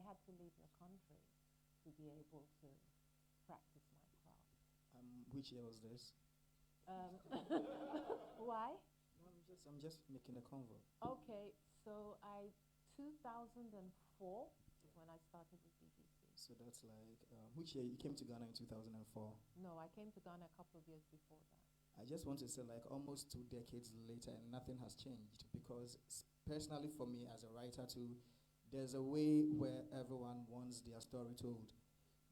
had to leave the country to be able to practice my craft. Which year was this? Why? No, I'm just making a convo. Okay, so 2004 is when I started with BBC. So that's like, which year? You came to Ghana in 2004? No, I came to Ghana a couple of years before that. I just want to say, like, almost 2 decades later, and nothing has changed. Because personally, for me as a writer too, there's a way where everyone wants their story told.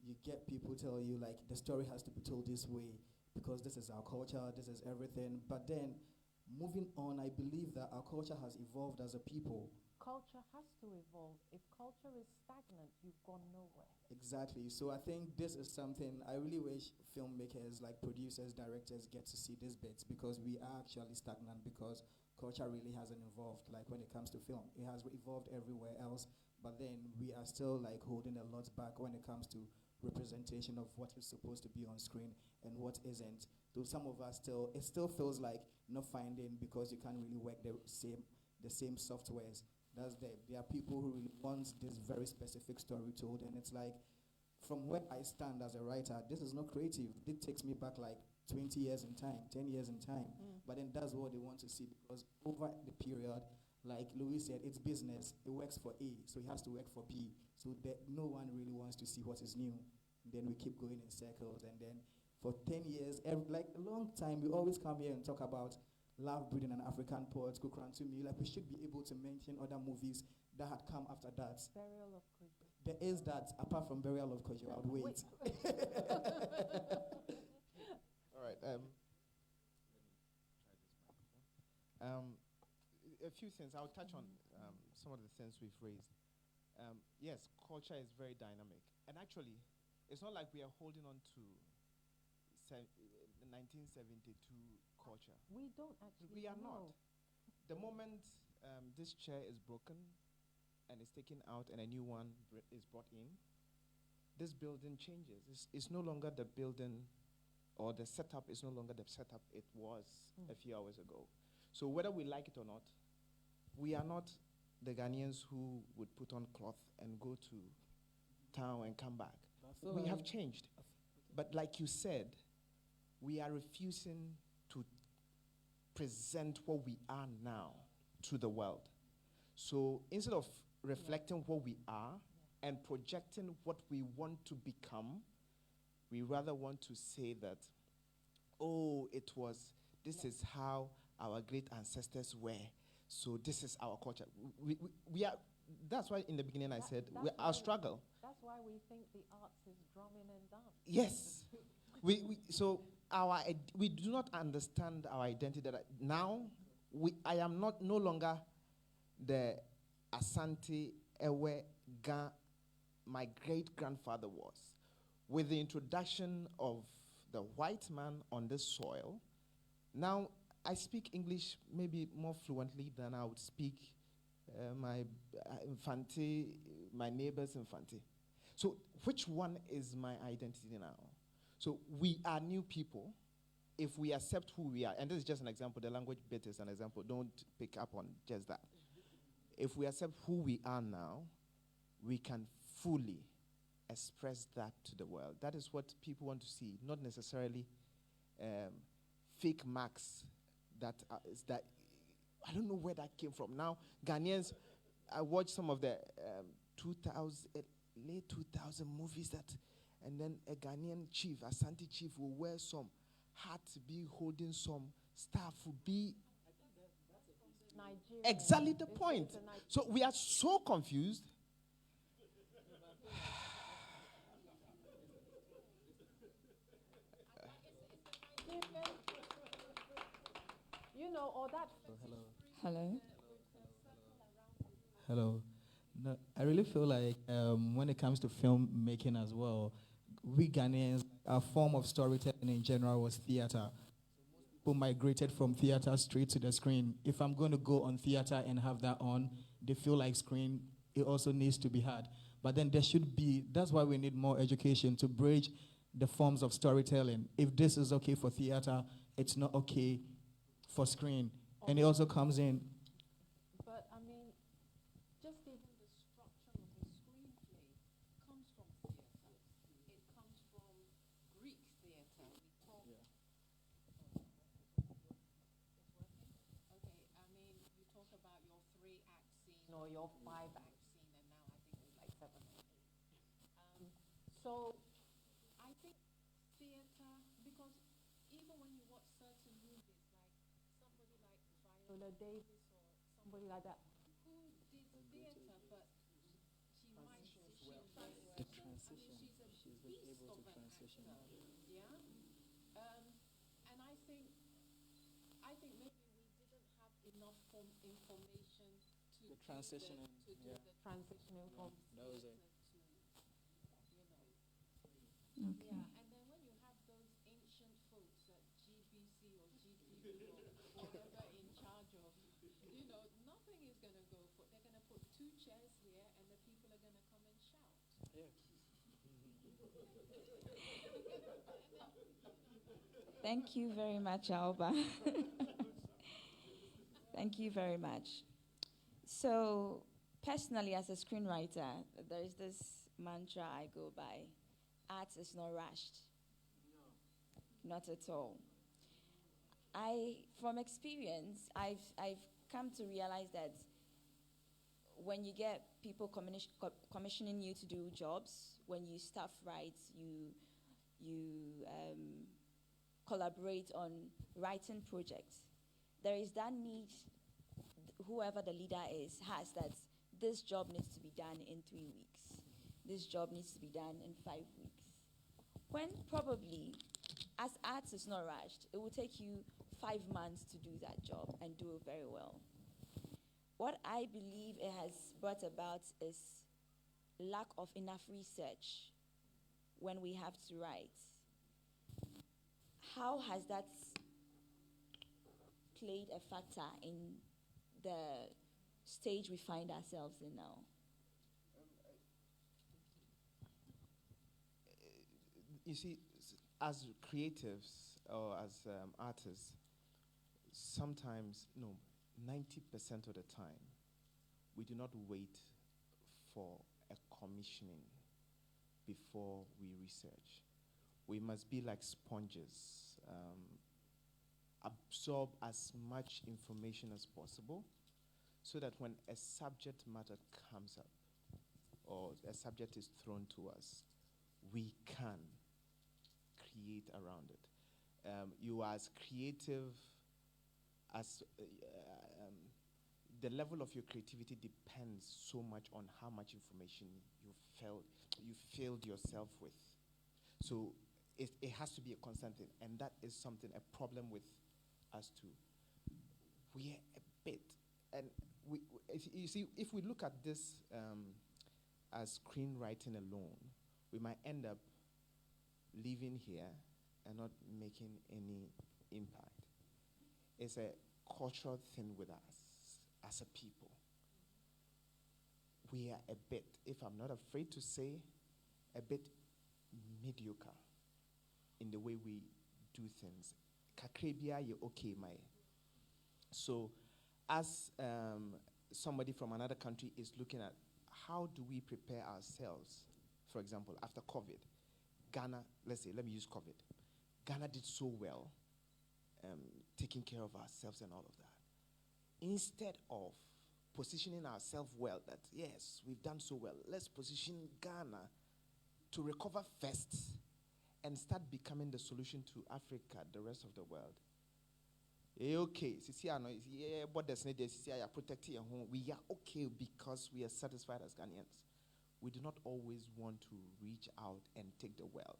You get people tell you, like, the story has to be told this way because this is our culture, this is everything. But then, moving on, I believe that our culture has evolved as a people. Culture has to evolve. If culture is stagnant, you've gone nowhere. Exactly. So I think this is something I really wish filmmakers, like producers, directors, get to see this bit, because we are actually stagnant because culture really hasn't evolved. Like when it comes to film, it has evolved everywhere else, but then we are still like holding a lot back when it comes to representation of what is supposed to be on screen and what isn't. Though some of us it still feels like not finding, because you can't really work the same softwares. There are people who really want this very specific story told, and it's like, from where I stand as a writer, this is not creative. It takes me back like 20 years in time, 10 years in time. But then that's what they want to see, because over the period, like Louis said, it's business. It works for A, so it has to work for B. So that no one really wants to see what is new. Then we keep going in circles, and then for 10 years, like a long time, we always come here and talk about Love, Breeding, and African Poets, Kukran-Tumi. Like, we should be able to mention other movies that had come after that. Burial of Kojo. There is that, apart from Burial of Kojo. I would wait. All right. Let me try this microphone. A few things. I'll touch on some of the things we've raised. Yes, culture is very dynamic. And actually, it's not like we are holding on to 1972 culture. We don't actually We are know. not. The moment this chair is broken and is taken out and a new one is brought in, this building changes. It's no longer the building, or the setup is no longer the setup it was a few hours ago. So whether we like it or not, we are not the Ghanaians who would put on cloth and go to town and come back. We have changed. But like you said, we are refusing to present what we are now to the world. So instead of reflecting what we are and projecting what we want to become, we rather want to say that, oh, this is how our great ancestors were. So this is our culture. We are. That's why in the beginning I said our struggle. That's why we think the arts is drumming and dance. Yes. We do not understand our identity. Now, I am no longer the Asante Ewe Ga my great-grandfather was. With the introduction of the white man on this soil, now I speak English maybe more fluently than I would speak my Infante, my neighbor's Infante. So which one is my identity now? So we are new people if we accept who we are. And this is just an example. The language bit is an example. Don't pick up on just that. If we accept who we are now, we can fully express that to the world. That is what people want to see, not necessarily fake marks that I don't know where that came from. Now, Ghanaians, I watched some of the late 2000 movies and then a Ghanaian chief, a Asante chief, will wear some hat, be holding some staff, will be Nigeria. Exactly the point. So we are so confused. You know, or that. Hello. Hello. No, I really feel like when it comes to filmmaking as well, we Ghanaians, our form of storytelling in general was theater. Who migrated from theater straight to the screen. If I'm going to go on theater and have that on, they feel like screen, it also needs to be had. But then that's why we need more education to bridge the forms of storytelling. If this is okay for theater, it's not okay for screen. And it also comes in. But I mean, just even the structure of the screenplay your 5 act scene, and now I think it's like 7 or 8. So I think theater, because even when you watch certain movies, like somebody like Viola Davis or somebody like that, who did theater, but she might, she's The transition. transition. I mean, she's a She's been beast able of to an transition. actor. Yeah. And I think maybe we didn't have enough information to The transitioning, do yeah. the transitioning from that was theater it. to, Okay. yeah. And then when you have those ancient folks at GBC or GTV or whatever in charge of, nothing is going to go for, they're going to put 2 chairs here and the people are going to come and shout. Yeah. Thank you very much, Alba. Thank you very much. So, personally, as a screenwriter, there is this mantra I go by: art is not rushed. No. Not at all. From experience, I've come to realize that when you get people commissioning you to do jobs, when you staff write, you collaborate on writing projects, there is that need, whoever the leader has that this job needs to be done in 3 weeks. This job needs to be done in 5 weeks. When probably, as art is not rushed, it will take you 5 months to do that job and do it very well. What I believe it has brought about is lack of enough research when we have to write. How has that played a factor in the stage we find ourselves in now? You see, as creatives or as artists, sometimes, 90% of the time, we do not wait for a commissioning before we research. We must be like sponges, absorb as much information as possible so that when a subject matter comes up or a subject is thrown to us, we can create around it. You are as creative as the level of your creativity depends so much on how much information you filled yourself with. So it has to be a constant thing, and that is something, a problem with us too. We are a bit, and you see, if we look at this as screenwriting alone, we might end up living here and not making any impact. It's a cultural thing with us as a people. We are a bit, if I'm not afraid to say, a bit mediocre in the way we do things. Kakrebia, you're okay, my. So, as somebody from another country is looking at how do we prepare ourselves, for example, after COVID, Ghana, let me use COVID. Ghana did so well taking care of ourselves and all of that. Instead of positioning ourselves well, that yes, we've done so well, let's position Ghana to recover first and start becoming the solution to Africa, the rest of the world. Okay, we are okay because we are satisfied as Ghanaians. We do not always want to reach out and take the world.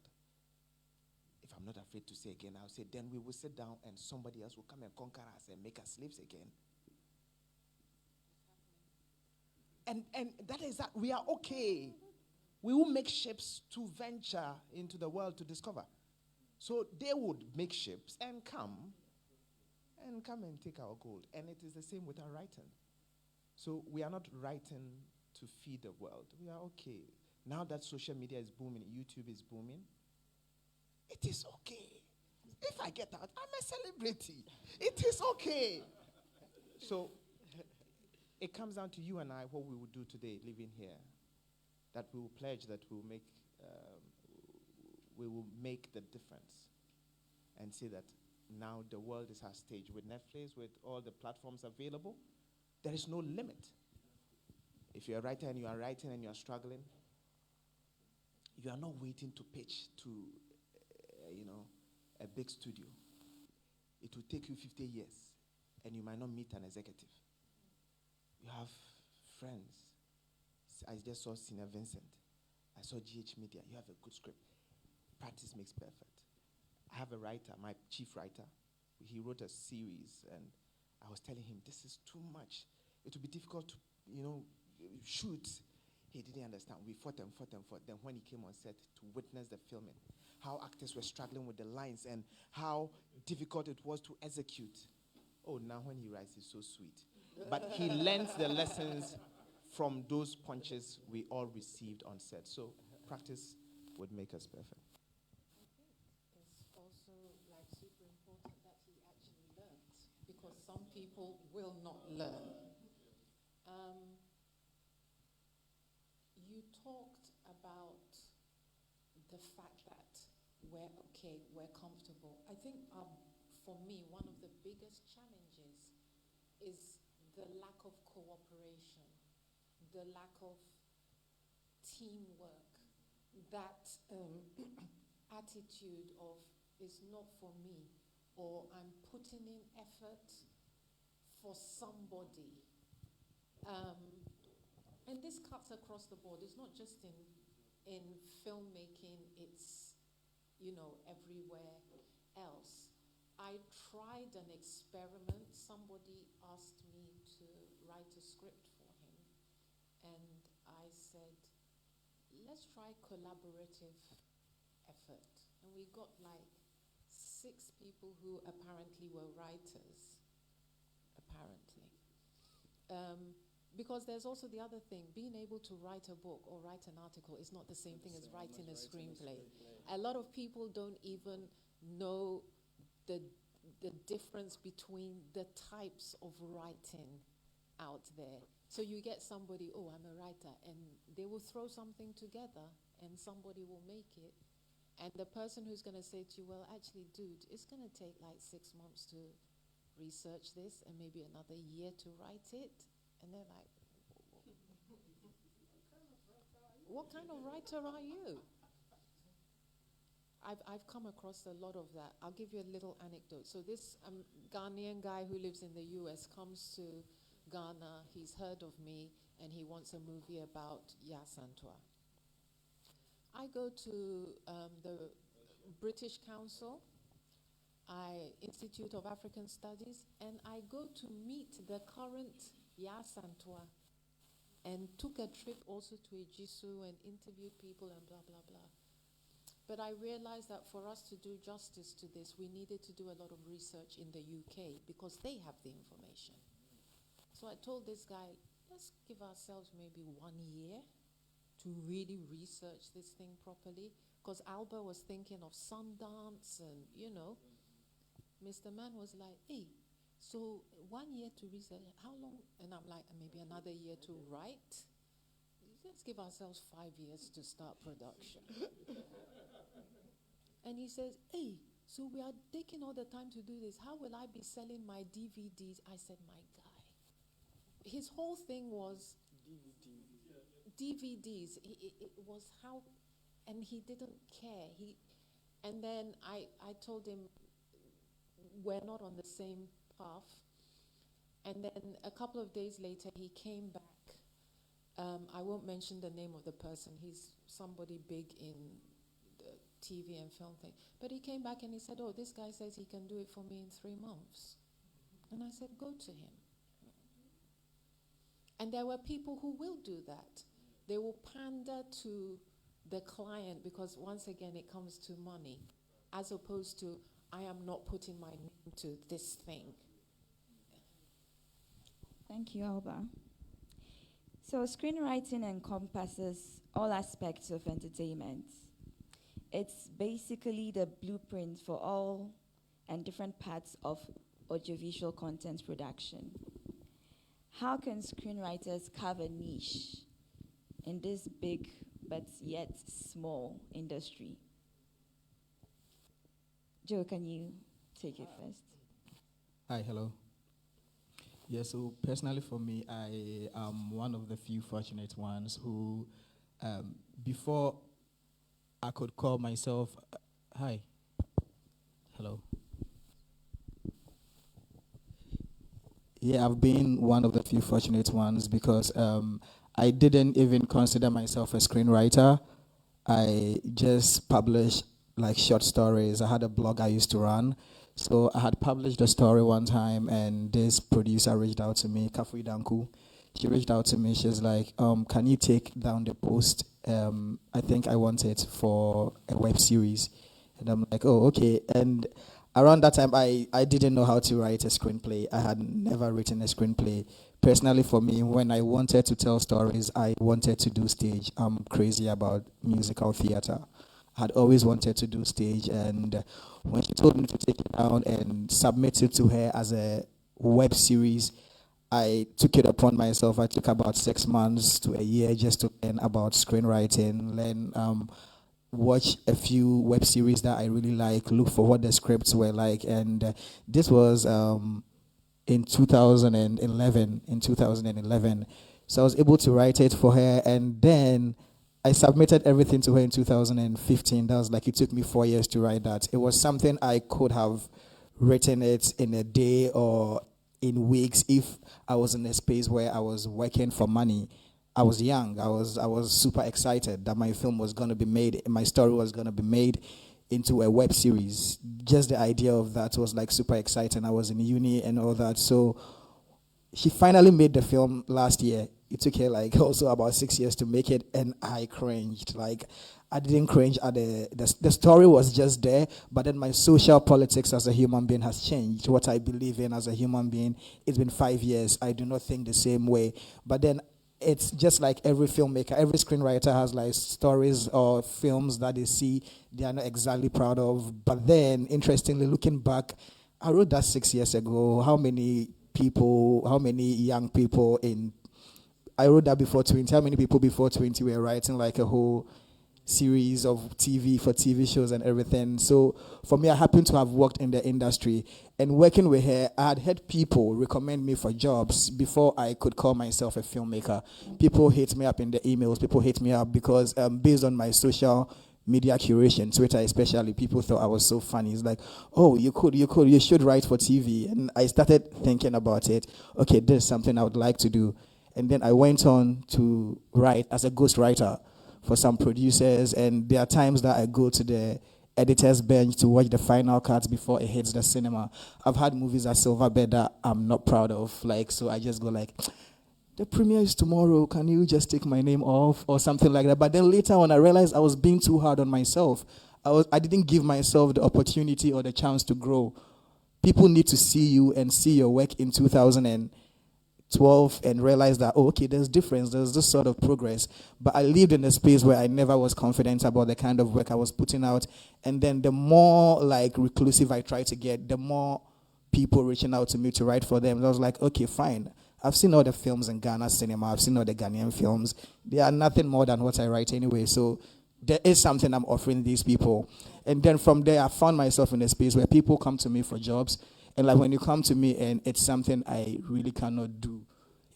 If I'm not afraid to say again, I'll say then we will sit down and somebody else will come and conquer us and make us slaves again. And that is that we are okay. We will make ships to venture into the world to discover. So they would make ships and come and take our gold. And it is the same with our writing. So we are not writing to feed the world. We are okay. Now that social media is booming, YouTube is booming, it is okay. If I get out, I'm a celebrity. It is okay. So it comes down to you and I, what we will do today, living here, that we will pledge that we will make the difference and see that now the world is our stage with Netflix, with all the platforms available. There is no limit. If you're a writer and you are writing and you are struggling, you are not waiting to pitch to, a big studio. It will take you 50 years, and you might not meet an executive. You have friends. I just saw Senior Vincent. I saw GH Media. You have a good script. Practice makes perfect. I have a writer, my chief writer. He wrote a series, and I was telling him, this is too much. It would be difficult to, shoot. He didn't understand. We fought and fought and fought. Then when he came on set to witness the filming, how actors were struggling with the lines and how difficult it was to execute. Oh, now when he writes, he's so sweet. But he learns the lessons from those punches we all received on set. So practice would make us perfect. It's also like super important that he actually learns, because some people will not learn. You talked about the fact that we're comfortable. I think for me, one of the biggest challenges is the lack of cooperation, the lack of teamwork, that attitude of it's not for me, or I'm putting in effort for somebody. And this cuts across the board. It's not just in filmmaking, it's, everywhere else. I tried an experiment. Somebody asked me to write a script for him. And I said, let's try collaborative effort. And we got like 6 people who apparently were writers, apparently. Because there's also the other thing, being able to write a book or write an article is not the same thing as writing a screenplay. A lot of people don't even know the difference between the types of writing out there. So you get somebody, oh, I'm a writer, and they will throw something together and somebody will make it. And the person who's going to say to you, well, actually, dude, it's going to take like 6 months to research this and maybe another year to write it. And they're like, what kind of writer are you? I've come across a lot of that. I'll give you a little anecdote. So this Ghanaian guy who lives in the US comes to Ghana. He's heard of me, and he wants a movie about Yasantua. I go to the British Council, Institute of African Studies, and I go to meet the current Yasantua, and took a trip also to Ejisu and interviewed people and blah, blah, blah. But I realized that for us to do justice to this, we needed to do a lot of research in the UK because they have the information. So I told this guy, let's give ourselves maybe 1 year to really research this thing properly. Because Alba was thinking of Sundance and, Mr. Man was like, hey, so 1 year to research, how long? And I'm like, maybe another year to write. Let's give ourselves 5 years to start production. And he says, hey, so we are taking all the time to do this. How will I be selling my DVDs? I said, my guy. His whole thing was DVDs. It was how, and he didn't care. And then I told him, we're not on the same path. And then a couple of days later, he came back. I won't mention the name of the person. He's somebody big in the TV and film thing. But he came back and he said, oh, this guy says he can do it for me in 3 months. And I said, go to him. And there were people who will do that. They will pander to the client because, once again, it comes to money, as opposed to, I am not putting my name to this thing. Thank you, Alba. So screenwriting encompasses all aspects of entertainment. It's basically the blueprint for all and different parts of audiovisual content production. How can screenwriters carve a niche in this big but yet small industry? Joe, can you take it first? Hi, hello. Yeah, so personally for me, I am one of the few fortunate ones who, before I could call myself, hi, hello. Yeah, I've been one of the few fortunate ones because I didn't even consider myself a screenwriter. I just published like short stories. I had a blog I used to run. So I had published a story one time, and this producer reached out to me, Kafui Danku. She reached out to me. She's like, can you take down the post? I think I want it for a web series. And I'm like, oh, okay. And around that time, I didn't know how to write a screenplay. I had never written a screenplay. Personally, for me, when I wanted to tell stories, I wanted to do stage. I'm crazy about musical theater. I had always wanted to do stage, and when she told me to take it down and submit it to her as a web series, I took it upon myself. I took about 6 months to a year just to learn about screenwriting, learn watch a few web series that I really like, look for what the scripts were like, and this was in 2011. In 2011, so I was able to write it for her, and then I submitted everything to her in 2015. That was like it took me 4 years to write that. It was something I could have written it in a day or in weeks if I was in a space where I was working for money. I was young. I was super excited that my film was gonna be made, my story was gonna be made into a web series. Just the idea of that was like super exciting. I was in uni and all that. So she finally made the film last year. It took her like also about 6 years to make it, and I cringed. Like I didn't cringe at the story was just there, but then my social politics as a human being has changed. What I believe in as a human being, it's been 5 years. I do not think the same way. But then it's just like every filmmaker, every screenwriter has like stories or films that they see they are not exactly proud of. But then, interestingly, looking back, I wrote that 6 years ago. How many people, how many young people in, I wrote that before 20, how many people before 20 were writing like a whole series of TV for TV shows and everything. So for me, I happen to have worked in the industry, and working with her, I had had people recommend me for jobs before I could call myself a filmmaker. People hit me up in the emails. People hit me up because based on my social media curation, Twitter especially, people thought I was so funny. It's like, oh, you should write for TV. And I started thinking about it. Okay, this is something I would like to do. And then I went on to write as a ghostwriter for some producers, and there are times that I go to the editor's bench to watch the final cuts before it hits the cinema. I've had movies at Silverbed that I'm not proud of, like, so I just go like, the premiere is tomorrow, can you just take my name off or something like that. But then later on I realized I was being too hard on myself. I didn't give myself the opportunity or the chance to grow. People need to see you and see your work in 2012 and realize that, oh, okay, there's difference, there's this sort of progress. But I lived in a space where I never was confident about the kind of work I was putting out. And then the more like reclusive I tried to get, the more people reaching out to me to write for them. And I was like, okay, fine. I've seen all the films in Ghana cinema. I've seen all the Ghanaian films. They are nothing more than what I write anyway. So there is something I'm offering these people. And then from there, I found myself in a space where people come to me for jobs. And like when you come to me and it's something I really cannot do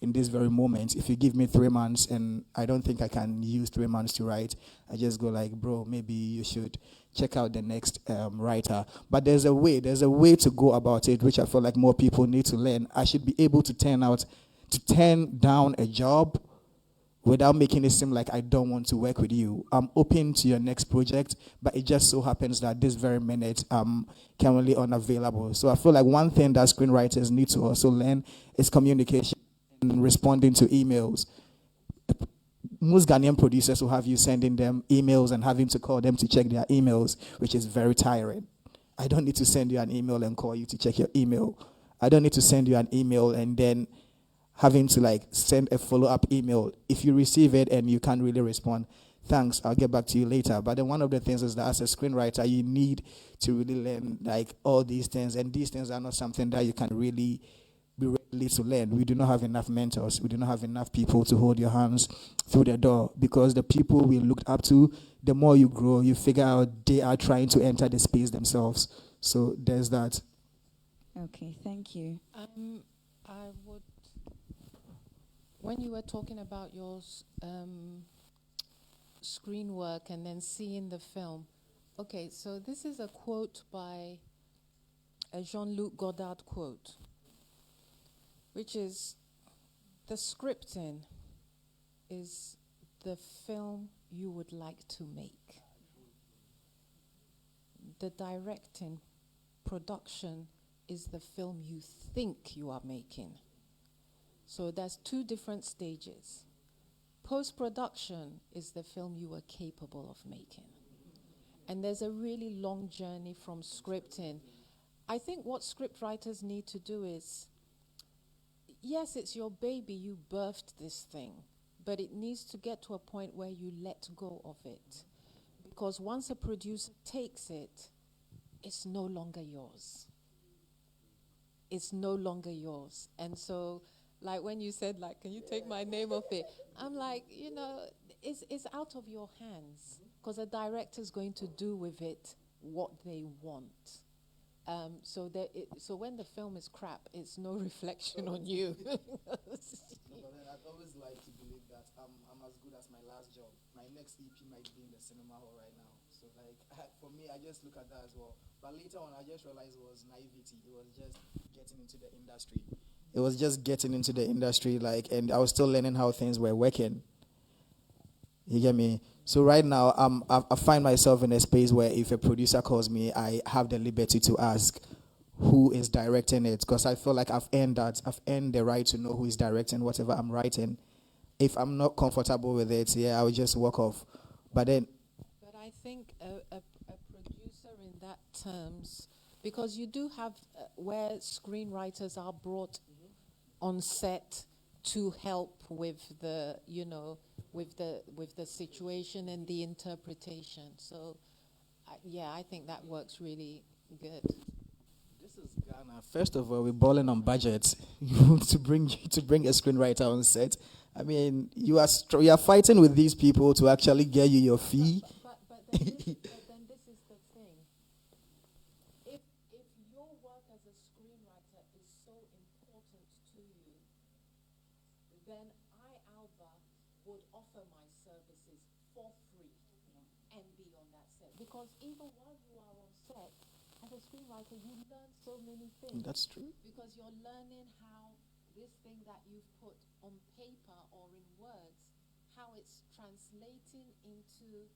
in this very moment, if you give me 3 months and I don't think I can use 3 months to write, I just go like, bro, maybe you should check out the next writer. But there's a way to go about it, which I feel like more people need to learn. I should be able to turn down a job without making it seem like I don't want to work with you. I'm open to your next project, but it just so happens that this very minute I'm currently unavailable. So I feel like one thing that screenwriters need to also learn is communication and responding to emails. Most Ghanaian producers will have you sending them emails and having to call them to check their emails, which is very tiring. I don't need to send you an email and call you to check your email. I don't need to send you an email and then having to like send a follow-up email. If you receive it and you can't really respond, thanks, I'll get back to you later. But then one of the things is that as a screenwriter, you need to really learn like all these things, and these things are not something that you can really be ready to learn. We do not have enough mentors. We do not have enough people to hold your hands through the door, because the people we looked up to, the more you grow, you figure out they are trying to enter the space themselves. So there's that. Okay, thank you. I would, when you were talking about your screen work and then seeing the film, okay, so this is a quote by a Jean-Luc Godard quote, which is, the scripting is the film you would like to make. The directing, production is the film you think you are making. So there's two different stages. Post-production is the film you are capable of making. And there's a really long journey from scripting. I think what script writers need to do is, yes, it's your baby, you birthed this thing, but it needs to get to a point where you let go of it. Because once a producer takes it, it's no longer yours. It's no longer yours. And so, like when you said, like, can you take my name off it? I'm like, you know, it's out of your hands. Because a director's going to do with it what they want. So when the film is crap, it's no reflection on you. But then I'd always like to believe that I'm as good as my last job. My next EP might be in the cinema hall right now. So like for me, I just look at that as well. But later on, I just realized it was naivety. It was just getting into the industry. It was just getting into the industry, like, and I was still learning how things were working. You get me? So right now, I find myself in a space where if a producer calls me, I have the liberty to ask who is directing it, because I feel like I've earned that. I've earned the right to know who is directing whatever I'm writing. If I'm not comfortable with it, I will just walk off. But I think a producer in that terms, because you do have where screenwriters are brought on set to help with the, with the situation and the interpretation. So, I think that works really good. this is Ghana. First of all, we're balling on budget. to bring a screenwriter on set. I mean, you are fighting with these people to actually get you your fee. But then this is the thing. If your work as a screenwriter is so important to you, then I, Alba, would offer my services for free and be on that set. Because even while you are on set, as a screenwriter, you learn so many things. That's true. Because you're learning how this thing that you've put on paper or in words, how it's translating into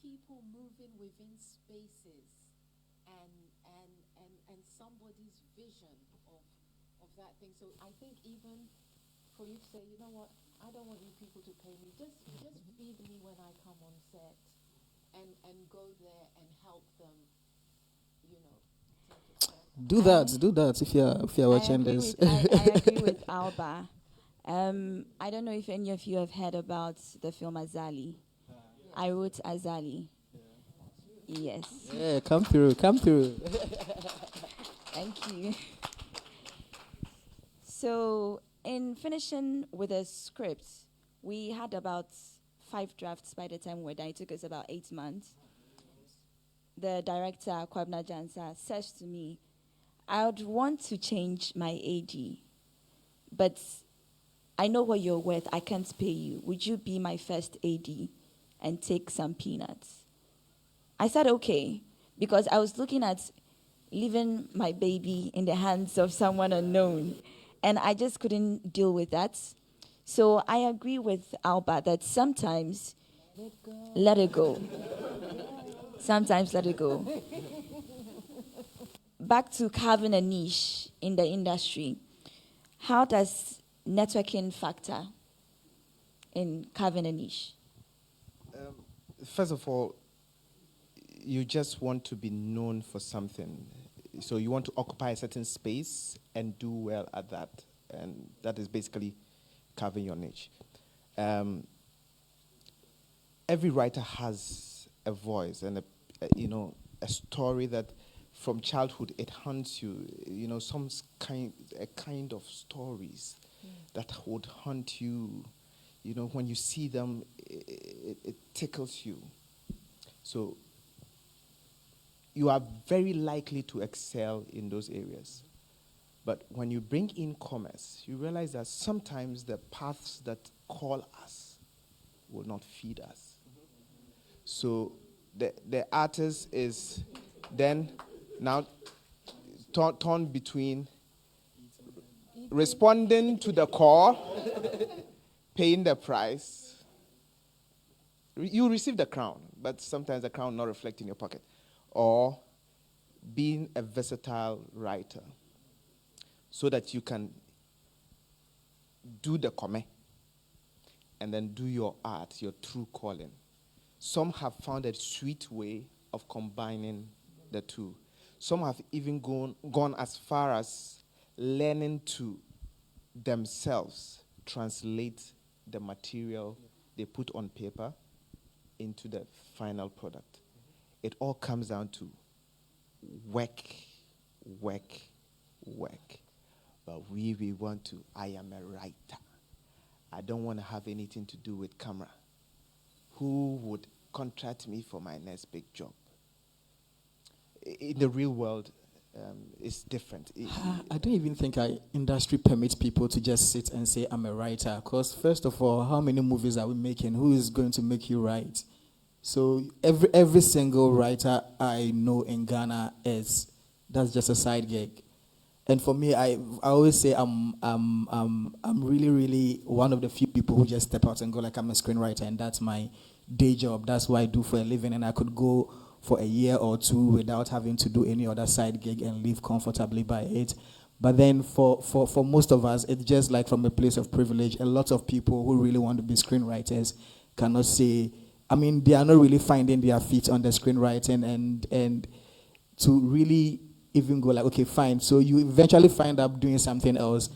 people moving within spaces and somebody's vision of that thing. So I think even for you to say, you know what, I don't want you people to pay me. Just feed me when I come on set and go there and help them, Do that if you're watching this. I agree with Alba. I don't know if any of you have heard about the film Azali. I wrote Azali. Yes. Yeah, come through. Thank you. So, in finishing with a script, we had about 5 drafts by the time we were done. It took us about 8 months. The director, Kwabna Jansa, says to me, I would want to change my AD, but I know what you're worth. I can't pay you. Would you be my first AD and take some peanuts? I said, okay, because I was looking at leaving my baby in the hands of someone unknown, and I just couldn't deal with that. So I agree with Alba that sometimes let it go. Sometimes let it go. Back to carving a niche in the industry. How does networking factor in carving a niche? First of all, you just want to be known for something. So you want to occupy a certain space and do well at that. And that is basically carving your niche. Every writer has a voice and a story that from childhood it haunts you. A kind of stories that would haunt you. When you see them, it tickles you. So you are very likely to excel in those areas. But when you bring in commerce, you realize that sometimes the paths that call us will not feed us. So the artist is then now torn between responding to the call, paying the price. You receive the crown, but sometimes the crown not reflect in your pocket. Or being a versatile writer so that you can do the come and then do your art, your true calling. Some have found a sweet way of combining the two. Some have even gone as far as learning to themselves translate the material they put on paper into the final product. It all comes down to work. But we want to, I am a writer. I don't want to have anything to do with camera. Who would contract me for my next big job? In the real world, it's different. I don't even think our industry permits people to just sit and say, I'm a writer. Because first of all, how many movies are we making? Who is going to make you write? So every single writer I know in Ghana that's just a side gig. And for me, I always say I'm really, really one of the few people who just step out and go like I'm a screenwriter, and that's my day job. That's what I do for a living, and I could go for a year or two without having to do any other side gig and live comfortably by it. But then for most of us, it's just like from a place of privilege. A lot of people who really want to be screenwriters cannot say, I mean, they are not really finding their feet on the screenwriting and to really even go like, okay, fine. So you eventually find up doing something else.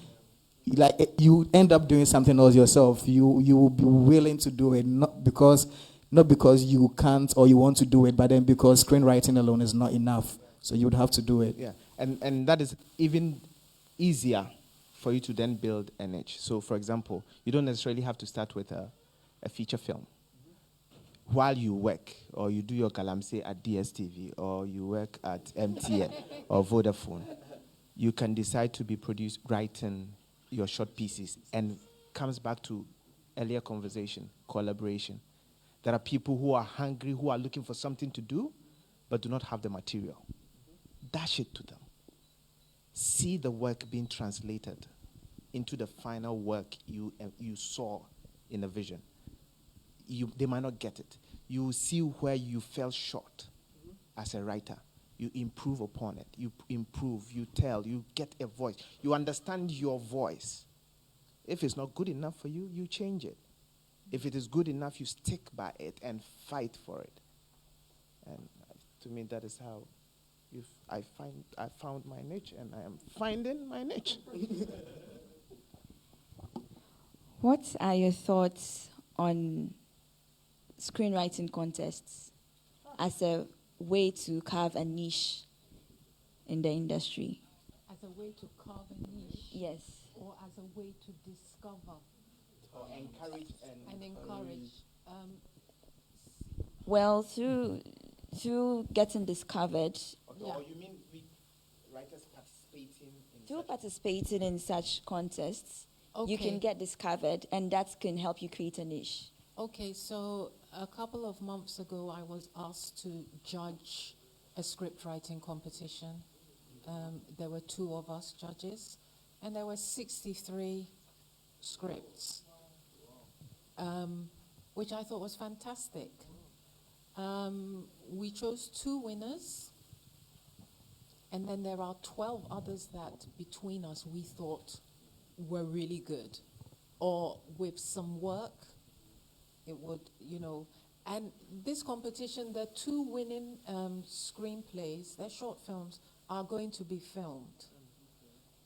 Like you end up doing something else yourself. You will be willing to do it, not because you can't or you want to do it, but then because screenwriting alone is not enough. So you would have to do it. Yeah, and that is even easier for you to then build an edge. So, for example, you don't necessarily have to start with a feature film. While you work, or you do your galamsey at DSTV, or you work at MTN or Vodafone, you can decide to be writing your short pieces, and comes back to earlier conversation, collaboration. There are people who are hungry, who are looking for something to do, but do not have the material. Dash it to them. See the work being translated into the final work you saw in a vision. They might not get it. You see where you fell short as a writer. You improve upon it. You improve, you tell, you get a voice. You understand your voice. If it's not good enough for you, you change it. If it is good enough, you stick by it and fight for it. And to me, that is how I found my niche, and I am finding my niche. What are your thoughts on screenwriting contests as a way to carve a niche in the industry? As a way to carve a niche? Yes. Or as a way to discover? Or encourage and encourage. Well, through getting discovered. Okay. Yeah. Or you mean writers participating in Through participating in such contests, Okay. you can get discovered, and that can help you create a niche. Okay, so a couple of months ago, I was asked to judge a script writing competition. There were 2 of us judges, and there were 63 scripts, which I thought was fantastic. We chose 2 winners, and then there are 12 others that between us we thought were really good, or with some work, it would, and this competition, the 2 winning screenplays, their short films, are going to be filmed.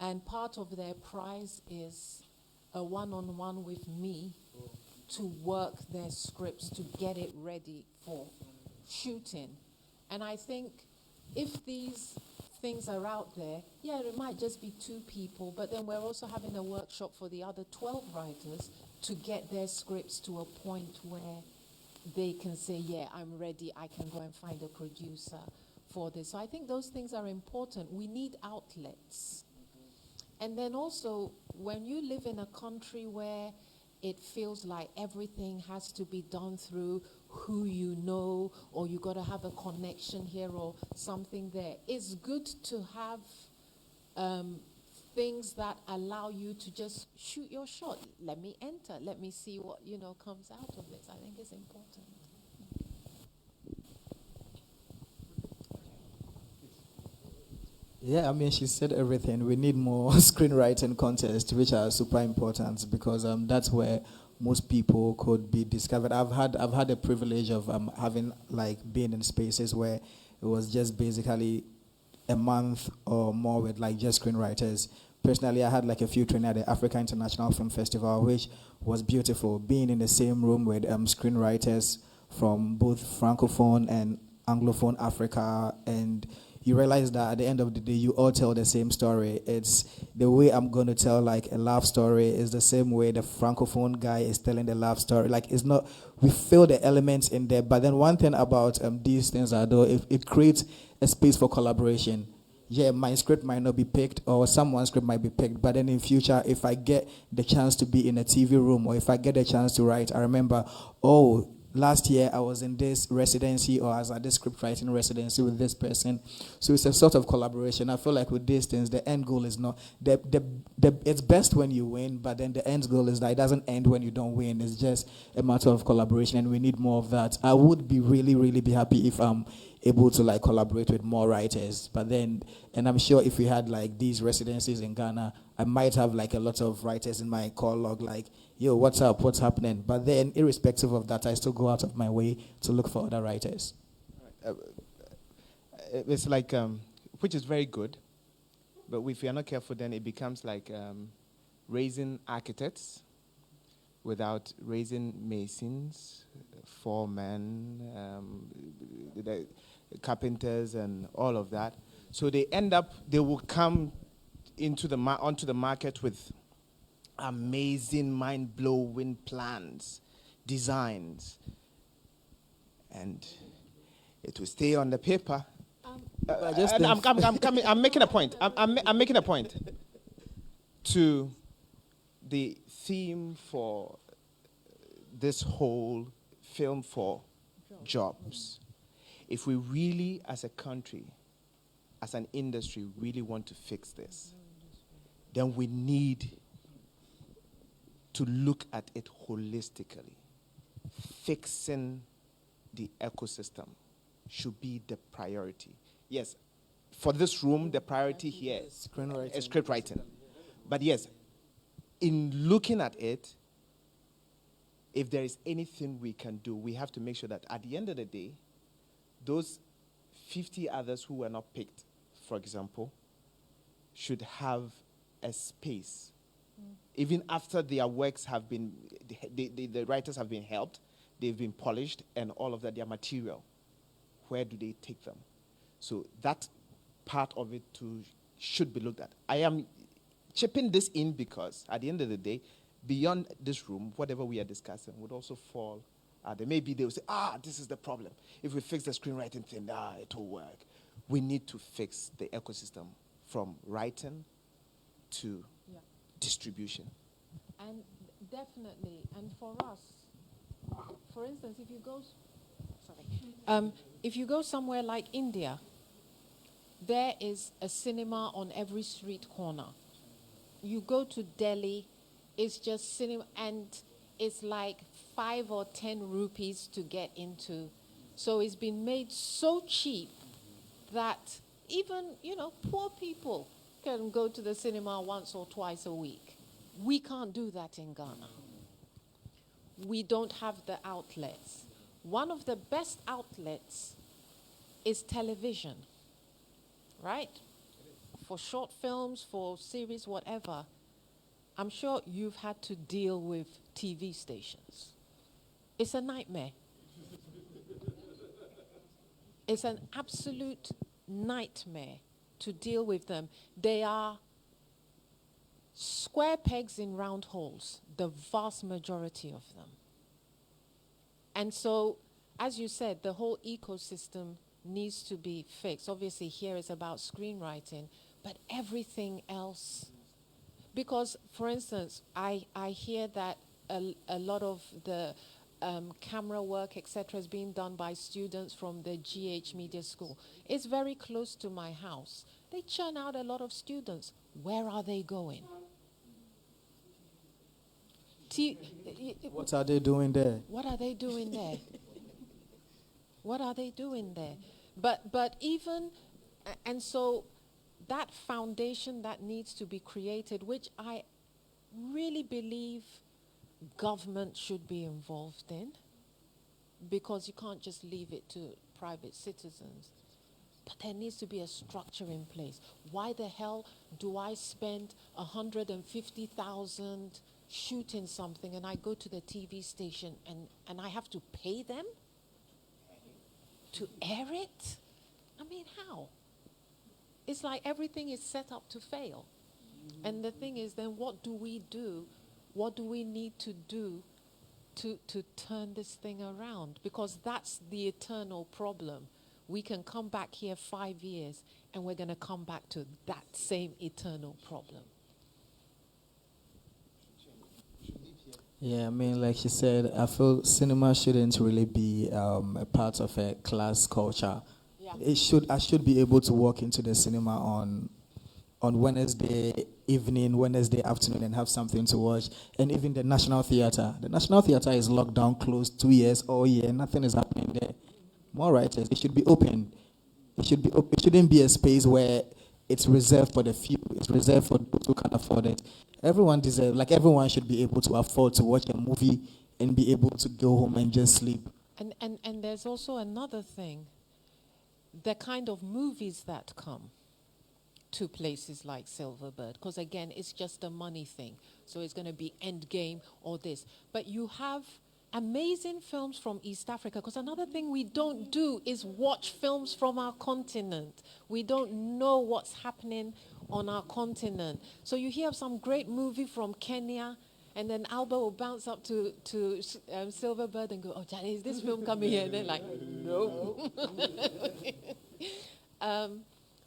And part of their prize is a one-on-one with me to work their scripts, to get it ready for shooting. And I think if these things are out there, yeah, it might just be 2 people, but then we're also having a workshop for the other 12 writers to get their scripts to a point where they can say, yeah, I'm ready, I can go and find a producer for this. So I think those things are important. We need outlets. And then also, when you live in a country where it feels like everything has to be done through who you know, or you got to have a connection here or something there, it's good to have things that allow you to just shoot your shot. Let me enter. Let me see what, comes out of this. I think it's important. Yeah, I mean, she said everything. We need more screenwriting contests, which are super important because that's where most people could be discovered. I've had the privilege of having like been in spaces where it was just basically a month or more with like just screenwriters. Personally, I had like a few training at the Africa International Film Festival, which was beautiful. Being in the same room with screenwriters from both Francophone and Anglophone Africa, and you realize that at the end of the day, you all tell the same story. It's the way I'm going to tell like a love story is the same way the Francophone guy is telling the love story. Like it's not, we feel the elements in there. But then one thing about these things are though, it creates a space for collaboration. Yeah, my script might not be picked or someone's script might be picked, but then in future, if I get the chance to be in a TV room or if I get the chance to write, I remember, oh, last year I was in this residency or I was at this script writing residency with this person. So it's a sort of collaboration. I feel like with these things, the end goal is not, it's best when you win, but then the end goal is that it doesn't end when you don't win. It's just a matter of collaboration and we need more of that. I would be really, really be happy if I'm able to like collaborate with more writers. But then, and I'm sure if we had like these residencies in Ghana, I might have like a lot of writers in my call log like, yo, what's up, what's happening? But then irrespective of that, I still go out of my way to look for other writers. It's like, which is very good, but if you're not careful, then it becomes like raising architects without raising masons, foremen, the carpenters and all of that. So they will come onto the market with amazing, mind-blowing plans, designs, and it will stay on the paper. I'm making a point. I'm making a point to the theme for this whole film for jobs. If we really, as a country, as an industry, really want to fix this, then we need to look at it holistically. Fixing the ecosystem should be the priority. Yes, for this room, the priority here is script writing. But yes, in looking at it, if there is anything we can do, we have to make sure that at the end of the day, those 50 others who were not picked, for example, should have a space. Even after their works have been, the writers have been helped, they've been polished, and all of that, their material, where do they take them? So that part of it too should be looked at. I am chipping this in because at the end of the day, beyond this room, whatever we are discussing would also fall. Maybe they will say, this is the problem. If we fix the screenwriting thing, it will work. We need to fix the ecosystem from writing to distribution. And definitely, and for us, for instance, if you go somewhere like India, there is a cinema on every street corner. You go to Delhi, it's just cinema, and it's like 5 or 10 rupees to get into. So it's been made so cheap that even, poor people can go to the cinema once or twice a week. We can't do that in Ghana. We don't have the outlets. One of the best outlets is television, right? For short films, for series, whatever. I'm sure you've had to deal with TV stations. It's a nightmare. It's an absolute nightmare to deal with them. They are square pegs in round holes, the vast majority of them. And so, as you said, the whole ecosystem needs to be fixed. Obviously, here is about screenwriting, but everything else because, for instance, I hear that a lot of the camera work, etc., is being done by students from the GH Media School. It's very close to my house. They churn out a lot of students. Where are they going? What are they doing there? What are they doing there? What are they doing there? But even, and so that foundation that needs to be created, which I really believe government should be involved in, because you can't just leave it to private citizens. But there needs to be a structure in place. Why the hell do I spend 150,000 shooting something and I go to the TV station and I have to pay them to air it? I mean, how? It's like everything is set up to fail. And the thing is, then what do we do? What do we need to do to turn this thing around? Because that's the eternal problem. We can come back here 5 years and we're going to come back to that same eternal problem. Yeah, I mean, like she said, I feel cinema shouldn't really be a part of a class culture. Yeah. I should be able to walk into the cinema on Wednesday evening, Wednesday afternoon, and have something to watch. And even the National Theatre. The National Theatre is locked down, closed 2 years, all year. Nothing is happening there. More writers, it should be open. It should be open. It shouldn't be a space where it's reserved for the few. It's reserved for those who can afford it. Everyone should be able to afford to watch a movie and be able to go home and just sleep. And there's also another thing. The kind of movies that come to places like Silverbird, because again, it's just a money thing. So it's going to be Endgame or this. But you have amazing films from East Africa, because another thing we don't do is watch films from our continent. We don't know what's happening on our continent. So you hear of some great movie from Kenya, and then Alba will bounce up to Silverbird and go, "Oh, Charlie, is this film coming here?" And they're like, "No."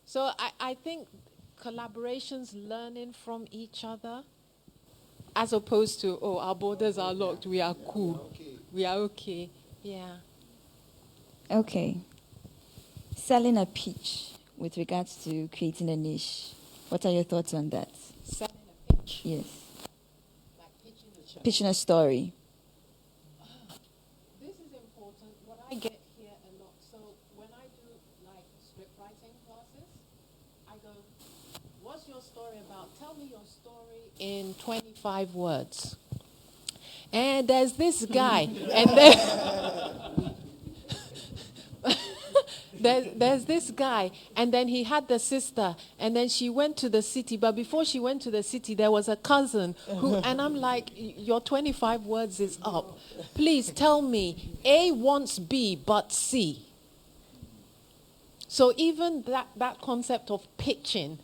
So I think collaborations, learning from each other, as opposed to, "Oh, our borders are locked, we are cool. We are okay." Yeah. Okay. Selling a pitch with regards to creating a niche. What are your thoughts on that? Selling a pitch. Yes. Like Pitching a story. This is important. What I get here a lot. So when I do like script writing classes, I go, "What's your story about? Tell me your story in 25 words." And there's this guy, and there's this guy, and then he had the sister, and then she went to the city. But before she went to the city, there was a cousin who, and I'm like, "Your 25 words is up. Please tell me, A wants B, but C." So even that concept of pitching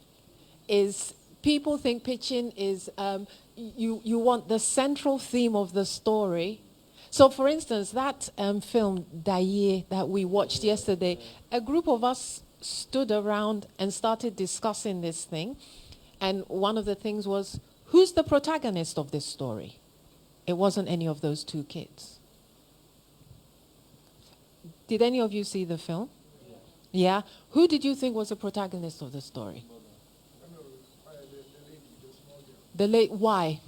is, people think pitching is, you want the central theme of the story. So, for instance, that film, Daye, that we watched yesterday, a group of us stood around and started discussing this thing. And one of the things was, who's the protagonist of this story? It wasn't any of those two kids. Did any of you see the film? Yeah? Who did you think was the protagonist of the story? The late, why?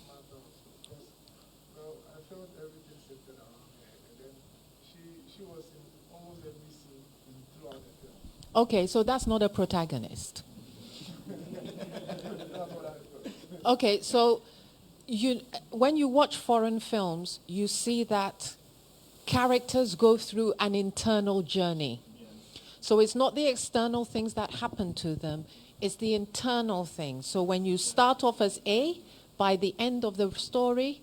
Okay, so that's not a protagonist. Okay, so when you watch foreign films, you see that characters go through an internal journey. So it's not the external things that happen to them, it's the internal things. So when you start off as A, by the end of the story,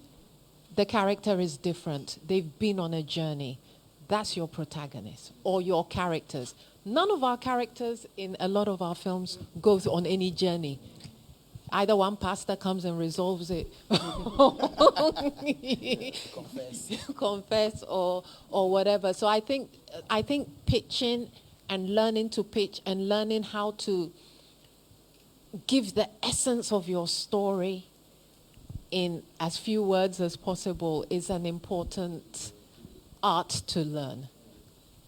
the character is different. They've been on a journey. That's your protagonist or your characters. None of our characters in a lot of our films go on any journey. Either one pastor comes and resolves it. Confess or whatever. So I think pitching and learning to pitch and learning how to give the essence of your story in as few words as possible is an important art to learn.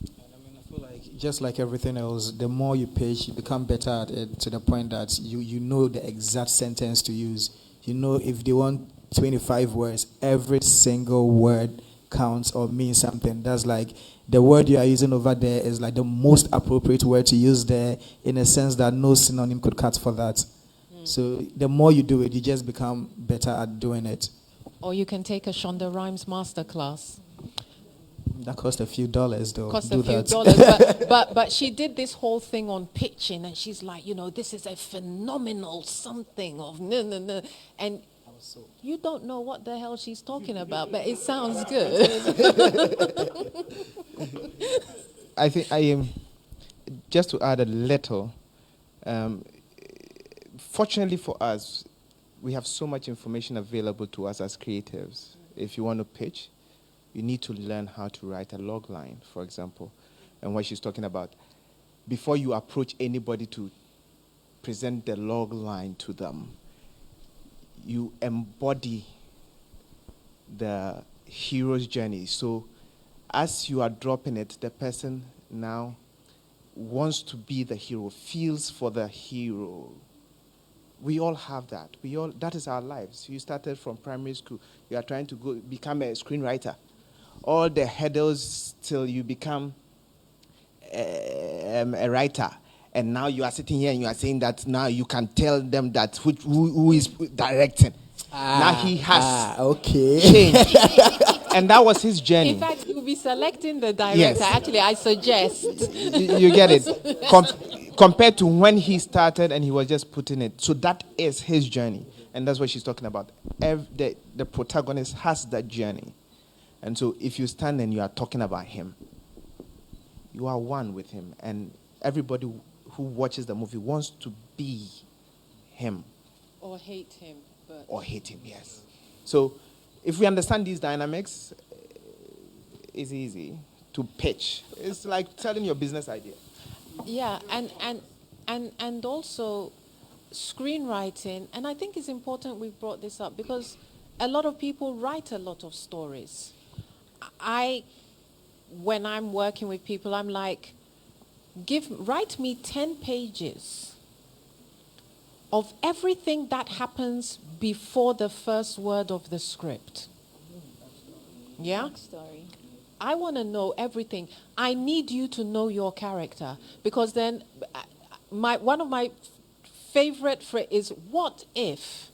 I feel like just like everything else, the more you pitch, you become better at it to the point that you know the exact sentence to use. You know, if they want 25 words, every single word counts or means something. That's like the word you are using over there is like the most appropriate word to use there, in a sense that no synonym could cut for that. So the more you do it, you just become better at doing it. Or you can take a Shonda Rhimes masterclass. That cost a few dollars, though. Cost Do a few that. dollars, but she did this whole thing on pitching, and she's like, this is a phenomenal something of no, and you don't know what the hell she's talking about, but it sounds good. I think I am, just to add a little, fortunately for us, we have so much information available to us as creatives. If you want to pitch, you need to learn how to write a log line, for example. And what she's talking about, before you approach anybody to present the log line to them, you embody the hero's journey. So as you are dropping it, the person now wants to be the hero, feels for the hero. We all have that. That is our lives. You started from primary school. You are trying to become a screenwriter. All the hurdles till you become a writer. And now you are sitting here and you are saying that now you can tell them that who is directing. Now he has changed. And that was his journey. In fact, you'll be selecting the director. Yes. Actually, I suggest. You get it. Compared to when he started and he was just putting it. So that is his journey. And that's what she's talking about. The protagonist has that journey. And so if you stand and you are talking about him, you are one with him. And everybody who watches the movie wants to be him. Or hate him. Or hate him, yes. So if we understand these dynamics, it's easy to pitch. It's like telling your business idea. Yeah, and also screenwriting, and I think it's important we brought this up because a lot of people write a lot of stories. When I'm working with people, I'm like, write me 10 pages of everything that happens before the first word of the script. Yeah? Story. I want to know everything. I need you to know your character because then one of my favorite phrases is what if?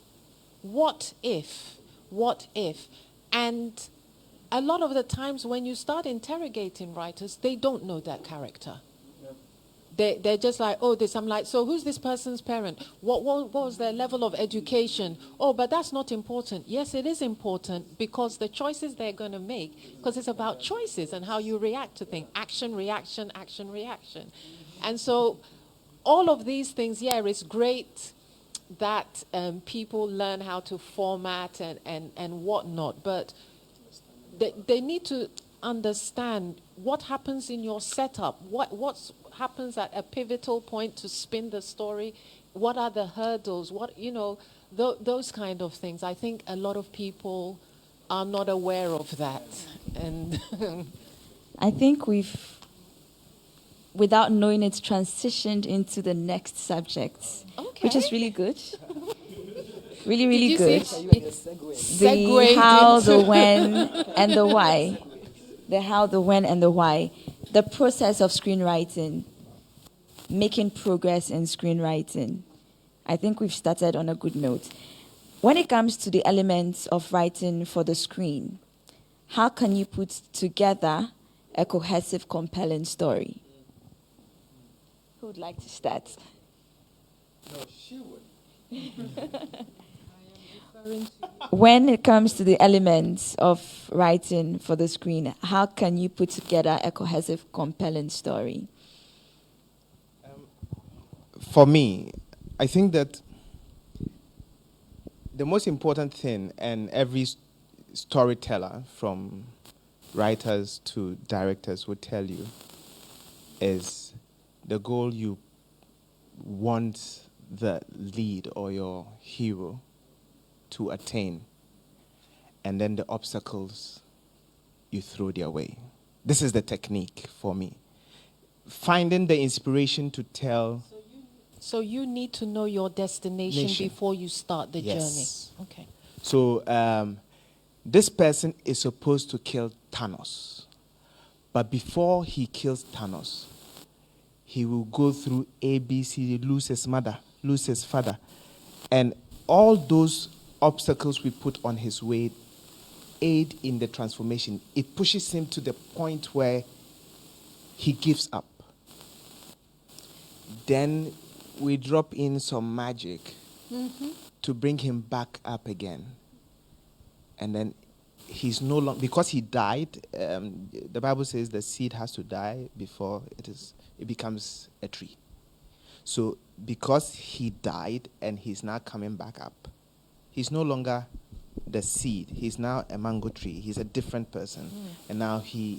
What if? What if? And a lot of the times when you start interrogating writers, they don't know that character. They're just like, oh, this. I'm like, so who's this person's parent? What was their level of education? Oh, but that's not important. Yes, it is important because the choices they're going to make, because it's about choices and how you react to things. Action, reaction, action, reaction. And so all of these things, yeah, it's great that people learn how to format and whatnot, but they need to understand what happens in your setup, what happens at a pivotal point to spin the story, what are the hurdles, those kind of things. I think a lot of people are not aware of that. And I think we've, without knowing it, transitioned into the next subject, which is really good. Really, really good. The how, the when, and the why. The how, the when, and the why. The process of screenwriting, making progress in screenwriting. I think we've started on a good note. When it comes to the elements of writing for the screen, how can you put together a cohesive, compelling story? Who would like to start? No, she would. When it comes to the elements of writing for the screen, how can you put together a cohesive, compelling story? For me, I think that the most important thing, and every storyteller from writers to directors will tell you, is the goal you want the lead or your hero to attain and then the obstacles you throw their way. This is the technique for me. Finding the inspiration to tell. So you need to know your destination before you start the journey. Yes. Okay. So this person is supposed to kill Thanos. But before he kills Thanos, he will go through A, B, C, lose his mother, lose his father. And all those obstacles we put on his way aid in the transformation. It pushes him to the point where he gives up. Then we drop in some magic to bring him back up again. And then he's no longer, because he died, the Bible says the seed has to die before it becomes a tree. So because he died and he's now coming back up, he's no longer the seed. He's now a mango tree. He's a different person. And now he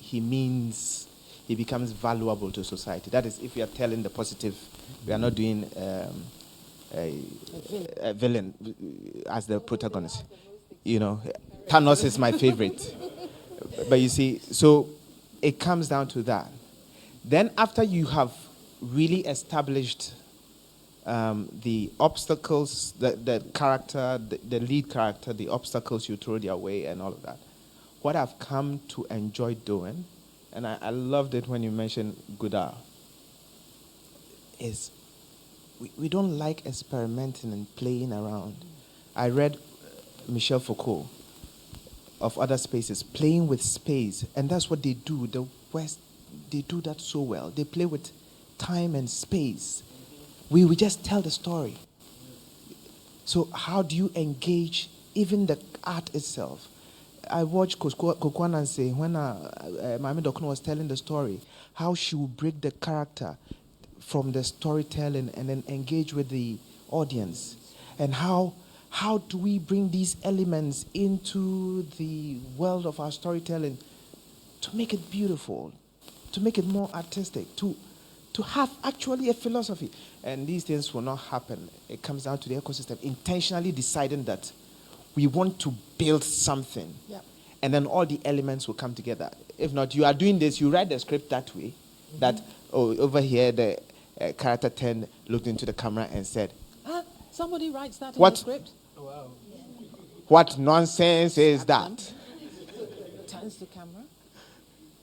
becomes valuable to society. That is, if we are telling the positive, we are not doing a villain as the protagonist. You know, Thanos is my favorite. But you see, so it comes down to that. Then after you have really established the obstacles, the character, the lead character, the obstacles you throw their way and all of that, what I've come to enjoy doing, and I loved it when you mentioned Godard, is we don't like experimenting and playing around. I read Michel Foucault of Other Spaces, playing with space, and that's what they do. The West, they do that so well. They play with time and space. We just tell the story. So how do you engage even the art itself? I watched Kokwana say when Mami Dokno was telling the story, how she would break the character from the storytelling and then engage with the audience. And how do we bring these elements into the world of our storytelling to make it beautiful, to make it more artistic, to have actually a philosophy. And these things will not happen. It comes down to the ecosystem, intentionally deciding that we want to build something. Yep. And then all the elements will come together. If not, you are doing this, you write the script that way, that, over here, the character 10 looked into the camera and said, somebody writes that in What? the script? what nonsense is that? Turns the camera.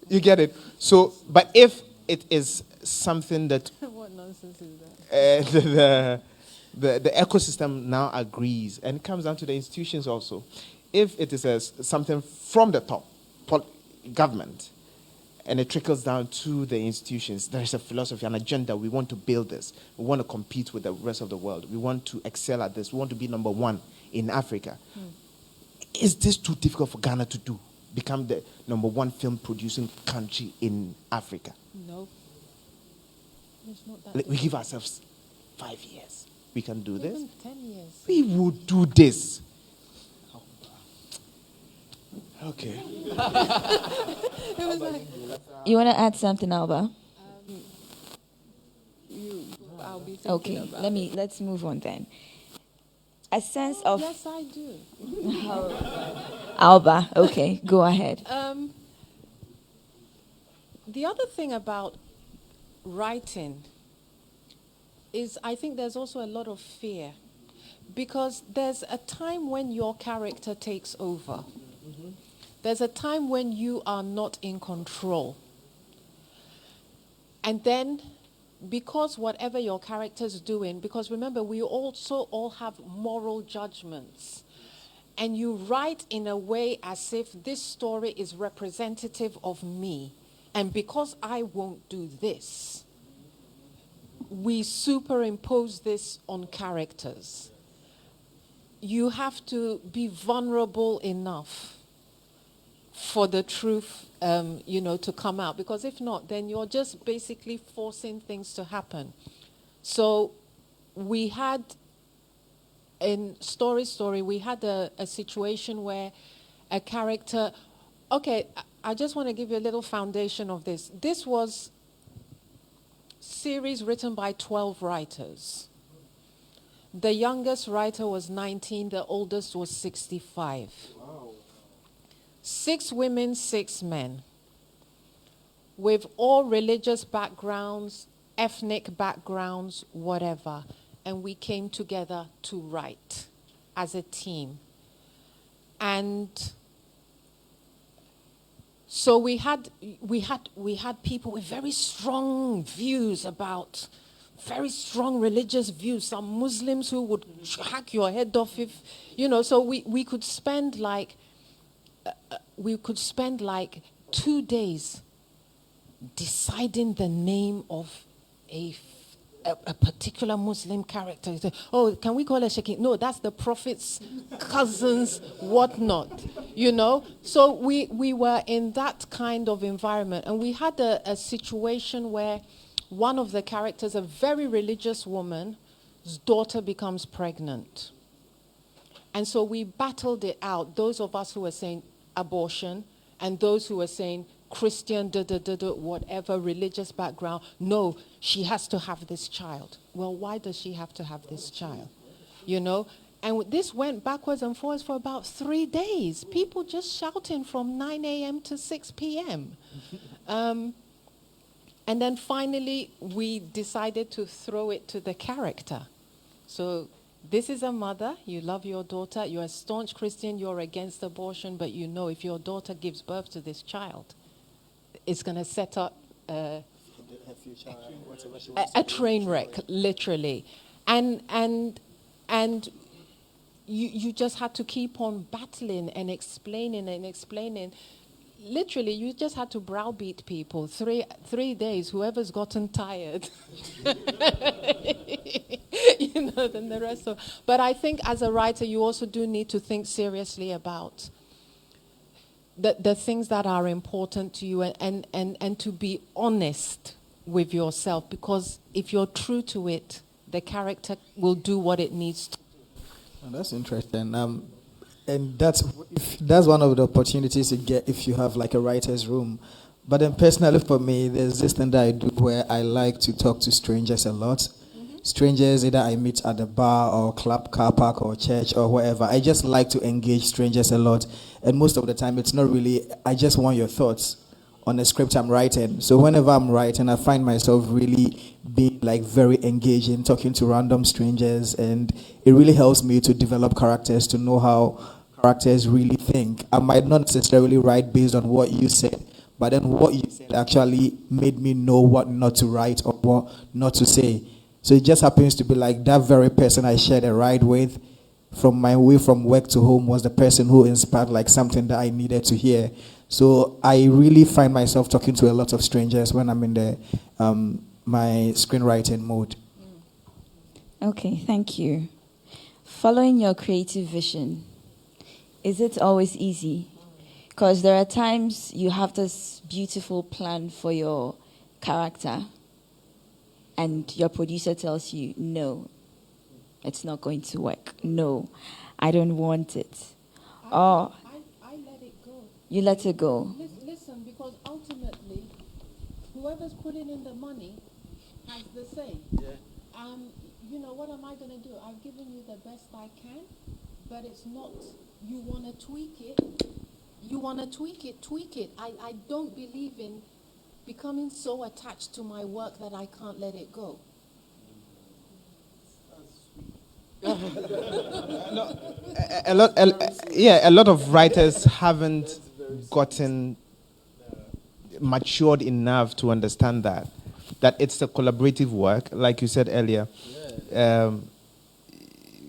You get it? So, but if it is something that What nonsense is that? the ecosystem now agrees, and it comes down to the institutions also. If it is something from the top, government, and it trickles down to the institutions, there is a philosophy, an agenda. We want to build this. We want to compete with the rest of the world. We want to excel at this. We want to be number one in Africa. Is this too difficult for Ghana to do? Become the number one film producing country in Africa? No. It's not that. We give ourselves 5 years. We can do this. Even 10 years. We will do this. Okay. It was like, You want to add something, Alba? I'll be thinking Okay, about let's move on then. A sense of Yes, I do. Alba. Okay, go ahead. The other thing about writing is I think there's also a lot of fear, because there's a time when your character takes over. There's a time when you are not in control. And then, because whatever your character's doing, because remember, we also all have moral judgments. And you write in a way as if this story is representative of me. And because I won't do this, we superimpose this on characters. You have to be vulnerable enough for the truth, to come out. Because if not, then you're just basically forcing things to happen. So we had, in Story, we had a situation where a character... Okay, I just want to give you a little foundation of this. This was series written by 12 writers. The youngest writer was 19, the oldest was 65. 6 women, 6 men, with all religious backgrounds, ethnic backgrounds, whatever. And we came together to write as a team. And so we had people with very strong views about, very strong religious views. Some Muslims who would hack your head off if, so we could spend like 2 days deciding the name of a particular Muslim character. Oh, can we call her Sheikh? No, that's the Prophet's cousins, whatnot, So we were in that kind of environment. And we had a situation where one of the characters, a very religious woman's daughter becomes pregnant. And so we battled it out, those of us who were saying abortion and those who were saying Christian, whatever religious background. No, she has to have this child. Well, why does she have to have this child? And this went backwards and forwards for about 3 days. People just shouting from 9 a.m. to 6 p.m. And then finally, we decided to throw it to the character. So this is a mother. You love your daughter. You're a staunch Christian. You're against abortion. But if your daughter gives birth to this child, it's going to set up a train wreck, literally. And you just had to keep on battling and explaining. Literally, you just had to browbeat people. 3 days, whoever's gotten tired, then the rest of. But I think as a writer, you also do need to think seriously about the things that are important to you and to be honest with yourself, because if you're true to it, the character will do what it needs to. Oh, that's interesting. And that's one of the opportunities you get if you have like a writer's room. But then personally for me, there's this thing that I do where I like to talk to strangers a lot. Mm-hmm. Strangers, either I meet at the bar or club, car park or church or wherever. I just like to engage strangers a lot. And most of the time, it's not really, I just want your thoughts on a script I'm writing. So whenever I'm writing, I find myself really being like very engaging, talking to random strangers. And it really helps me to develop characters, to know how characters really think. I might not necessarily write based on what you said, but then what you said actually made me know what not to write or what not to say. So it just happens to be like that very person I shared a ride with from my way from work to home was the person who inspired like something that I needed to hear. So I really find myself talking to a lot of strangers when I'm in the my screenwriting mode. Okay, thank you. Following your creative vision, is it always easy? Because there are times you have this beautiful plan for your character and your producer tells you, no, it's not going to work. No, I don't want it. I let it go. You let it go. Listen, because ultimately, whoever's putting in the money has the say. Yeah. What am I going to do? I've given you the best I can, but it's not, you want to tweak it. You want to tweak it. I don't believe in becoming so attached to my work that I can't let it go. A lot of writers haven't gotten matured enough to understand that it's a collaborative work, like you said earlier.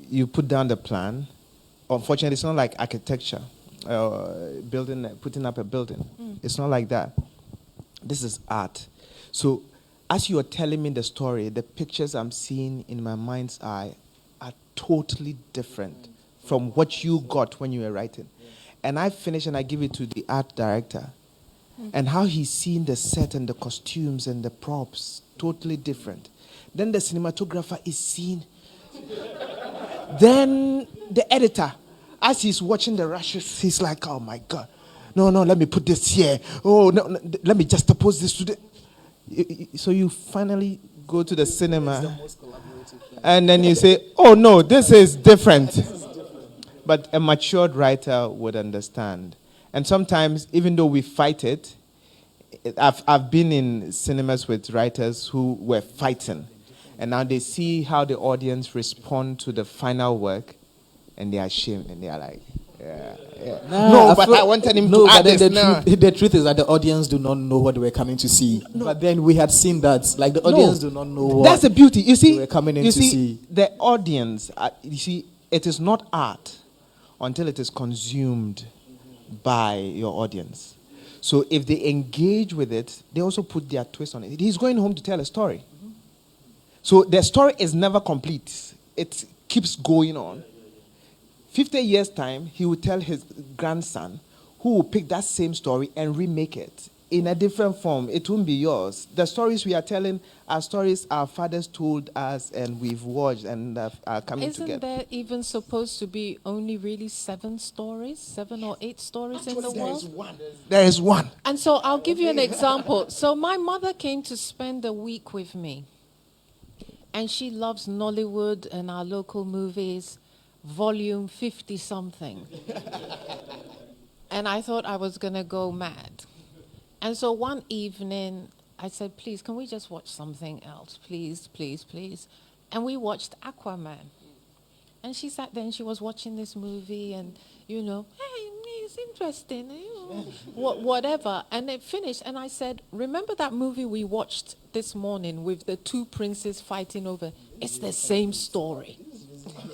You put down the plan. Unfortunately, it's not like architecture, putting up a building. It's not like that. This is art. So, as you are telling me the story, the pictures I'm seeing in my mind's eye are totally different from what you got when you were writing. And I finish and I give it to the art director. And how he's seeing the set and the costumes and the props, totally different. Then the cinematographer is seeing. Then the editor, as he's watching the rushes, he's like, oh my God. No, let me put this here. Oh, no, let me just oppose this to the... So you finally go to the cinema and then you say, oh no, this is different. But a matured writer would understand. And sometimes, even though we fight it, I've been in cinemas with writers who were fighting, and now they see how the audience respond to the final work, and they are ashamed, and they are like, yeah. No, but I wanted him to add this. The truth is that the audience do not know what they were coming to see. No. But then we had seen that, like the audience do not know what. That's the beauty. You see, they were coming in to see. The audience. You see, it is not art until it is consumed by your audience. So if they engage with it, they also put their twist on it. He's going home to tell a story. Mm-hmm. So the story is never complete. It keeps going on. 50 years' time, he will tell his grandson, who will pick that same story and remake it in a different form. It won't be yours. The stories we are telling are stories our fathers told us and we've watched and are coming together. Isn't there even supposed to be only really 7 or 8 stories in the world? There is one. And so I'll give you an example. So my mother came to spend a week with me. And she loves Nollywood and our local movies, volume 50-something. And I thought I was going to go mad. And so one evening, I said, please, can we just watch something else? Please, please, please. And we watched Aquaman. And she sat there and she was watching this movie and, you know, hey, it's interesting, you know, whatever. And it finished. And I said, remember that movie we watched this morning with the 2 princes fighting over? It's the same story.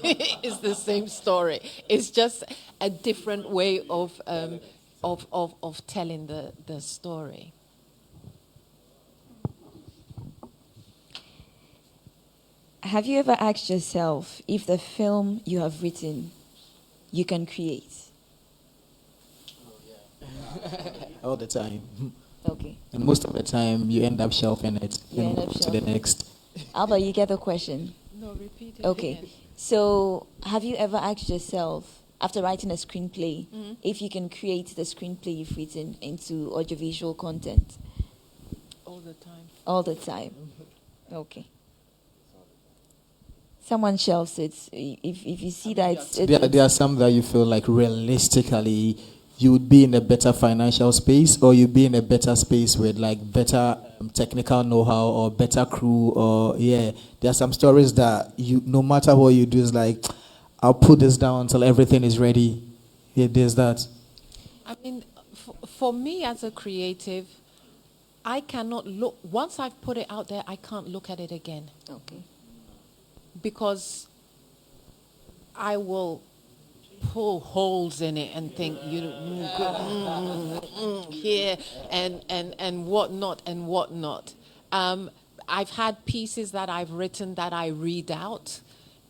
It's the same story. It's just a different way of telling the story. Have you ever asked yourself if the film you have written you can create? All the time. Okay. And most of the time, you end up shelving it. To the next. Alba, you get the question? No, repeat it. Okay. Again. So, have you ever asked yourself, after writing a screenplay, if you can create the screenplay you've written into audiovisual content? All the time. All the time. Okay. Someone shelves it. If you see that there are some that you feel like realistically you would be in a better financial space, or you'd be in a better space with like better technical know-how or better crew, or there are some stories that you, no matter what you do, is like, I'll put this down until everything is ready. Yeah, there's that. I mean, for me as a creative, I cannot look, once I've put it out there, I can't look at it again. Okay. Because I will pull holes in it and think, here and whatnot and whatnot. I've had pieces that I've written that I read out,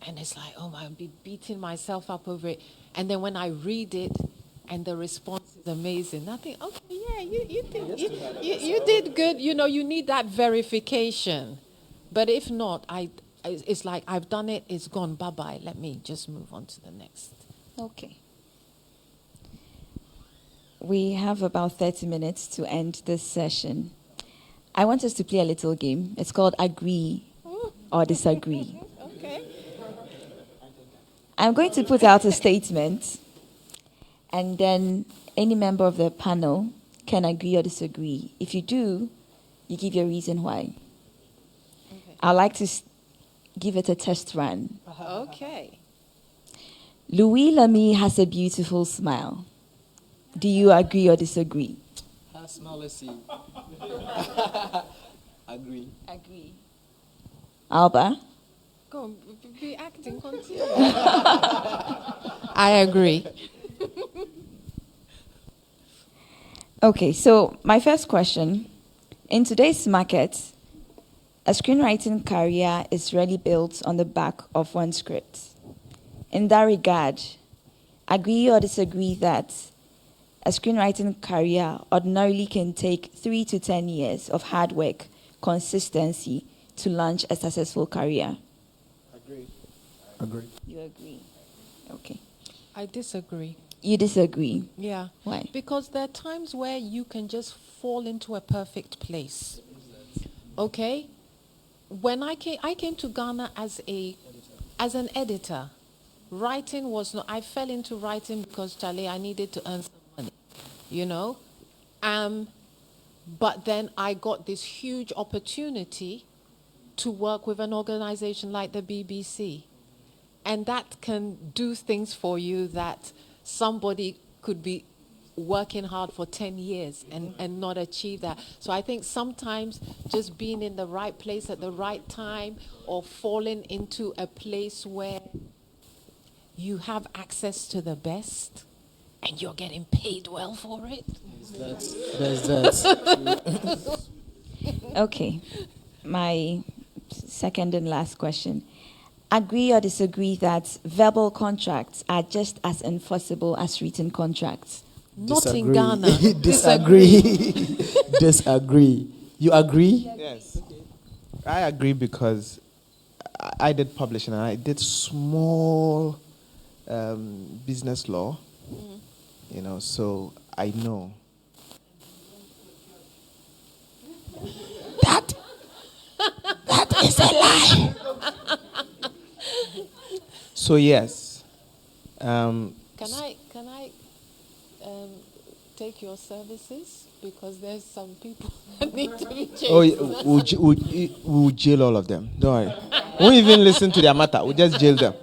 and it's like, oh, I'll be beating myself up over it. And then when I read it, and the response is amazing, I think, okay, yeah, you did good. You know, you need that verification. But if not, it's like I've done it, it's gone, bye-bye. Let me just move on to the next. Okay. We have about 30 minutes to end this session. I want us to play a little game. It's called Agree or Disagree. Okay. I'm going to put out a statement, and then any member of the panel can agree or disagree. If you do, you give your reason why. Okay. I'd like to give it a test run. Okay. Louis Lamy has a beautiful smile. Do you agree or disagree? Agree. Agree. Alba? Go on, be acting, continue. I agree. Okay, so my first question. In today's market, a screenwriting career is really built on the back of one script. In that regard, agree or disagree that a screenwriting career ordinarily can take 3 to 10 years of hard work, consistency to launch a successful career? Agree. You agree? Okay. I disagree. You disagree? Yeah. Why? Because there are times where you can just fall into a perfect place. Okay? When I came to Ghana as an editor. Writing was not, I fell into writing because, Charlie, I needed to earn some money. you know. But then I got this huge opportunity to work with an organization like the BBC. And that can do things for you that somebody could be working hard for 10 years and not achieve that. So I think sometimes just being in the right place at the right time, or falling into a place where you have access to the best and you're getting paid well for it. There's that. Okay. My second and last question. Agree or disagree that verbal contracts are just as enforceable as written contracts? Not in Ghana. Disagree. Disagree. You agree? Yes. I agree because I did publishing and I did small business law, you know, so I know. That is a lie. So yes. Can I take your services? Because there's some people that need to be changed. Oh, we'll jail all of them. Don't worry. We won't even listen to their matter. We'll just jail them.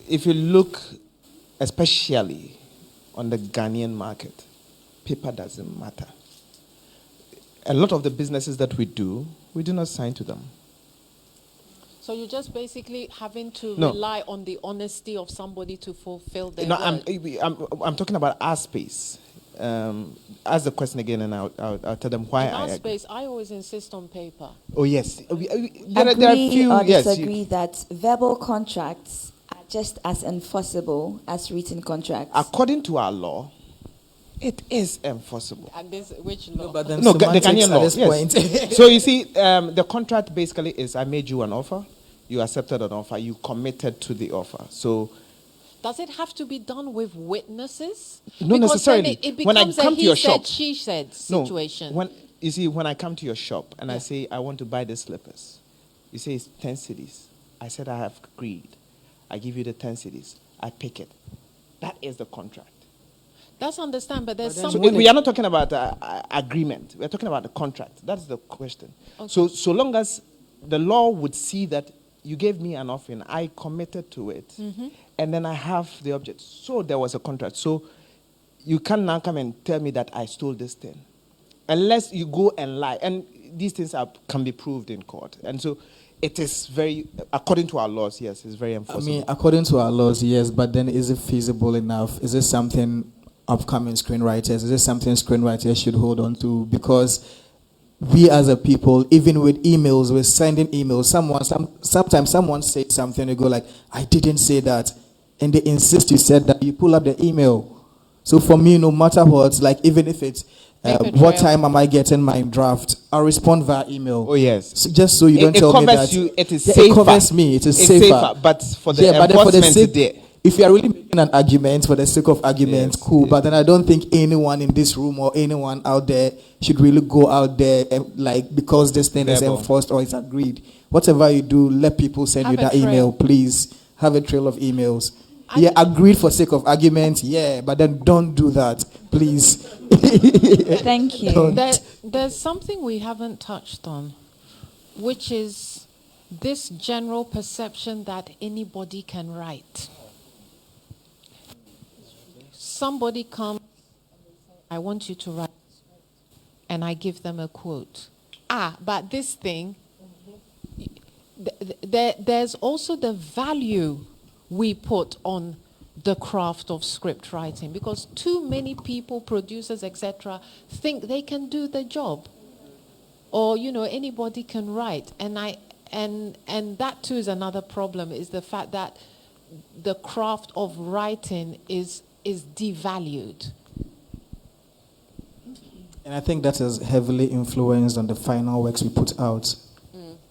If you look, especially on the Ghanaian market, paper doesn't matter. A lot of the businesses that we do not sign to them. So you're just basically having to rely on the honesty of somebody to fulfill their word. I'm talking about our space. Ask the question again, and I'll tell them why. In our space, I always insist on paper. Oh yes, there are few. Or disagree that verbal contracts are just as enforceable as written contracts? According to our law, it is enforceable. And this, which law? No, but then the Ghanaian law. This Yes. point. So you see, the contract basically is: I made you an offer, you accepted an offer, you committed to the offer. So. Does it have to be done with witnesses? No, because necessarily. Then it When I becomes come a to your he shop, said, she said situation. No, when I come to your shop and I say I want to buy the slippers, you say it's 10 cedis. I said I have agreed. I give you the 10 cedis. I pick it. That is the contract. That's understand, but there's But then some. So we are not talking about agreement. We are talking about the contract. That's the question. Okay. So long as the law would see that you gave me an offering, I committed to it, and then I have the object. So there was a contract. So you can't now come and tell me that I stole this thing, unless you go and lie. And these things can be proved in court. And so it is very, according to our laws, yes, it's very enforceable. I mean, according to our laws, yes, but then is it feasible enough? Is it something upcoming screenwriters, is it something screenwriters should hold on to? Because we as a people, even with emails, we're sending emails. Sometimes someone says something, you go like, I didn't say that. And they insist you said that. You pull up the email. So for me, no matter what, like even if it's, what time am I getting my draft? I'll respond via email. Oh, yes. So just so you don't tell me that. It is yeah, safer. It covers me. It is safer. But for the but enforcement, for the sake, there. If you are really making an argument for the sake of argument, Yes, cool. yes. But then I don't think anyone in this room or anyone out there should really go out there and, like, because this thing is Verbal. enforced or it's agreed. Whatever you do, let people send Have you a that trail. email, please. Have a trail of emails. Yeah, agreed for sake of argument, yeah, but then don't do that, please. Thank you. Don't. There's something we haven't touched on, which is this general perception that anybody can write. Somebody comes, I want you to write, and I give them a quote. But this thing, there's also the value we put on the craft of script writing, because too many people, producers, etc., think they can do the job, or anybody can write, and that too is another problem, is the fact that the craft of writing is devalued. And I think that is heavily influenced on the final works we put out.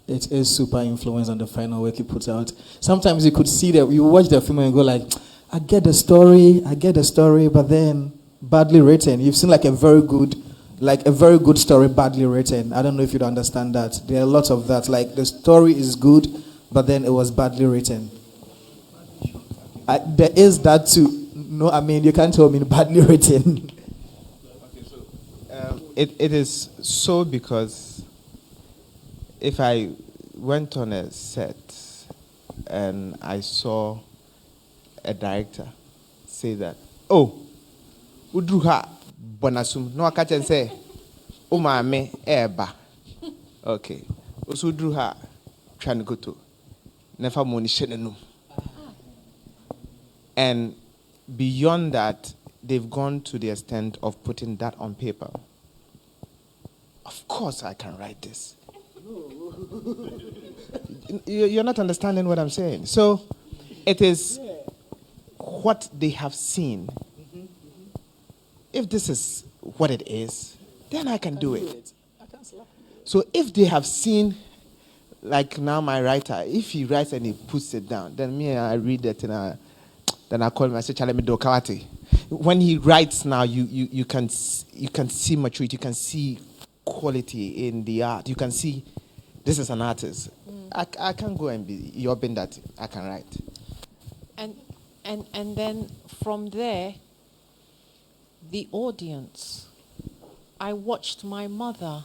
It is super influenced on the final work you put out. Sometimes you could see that you watch the film and go like, I get the story, but then badly written. You've seen like a very good story badly written. I don't know if you'd understand that. There are lots of that. Like the story is good, but then it was badly written. There is that too. No, I mean, you can't tell me badly written. It is so because if I went on a set and I saw a director say that, oh, udruha bonasum no akachen say, oh mame eba, okay, usu udruha trying go to never money shenenum, and beyond that, they've gone to the extent of putting that on paper. Of course, I can write this. You're not understanding what I'm saying. So, it is what they have seen. If this is what it is, then I can do it. So, if they have seen, like now my writer, if he writes and he puts it down, then me, I read it and then I call him, I say, Chalemi Dokawati. When he writes now, you can see maturity, you can see quality in the art. You can see this is an artist. I can't go and be yobbing that I can write. And then from there, the audience. I watched my mother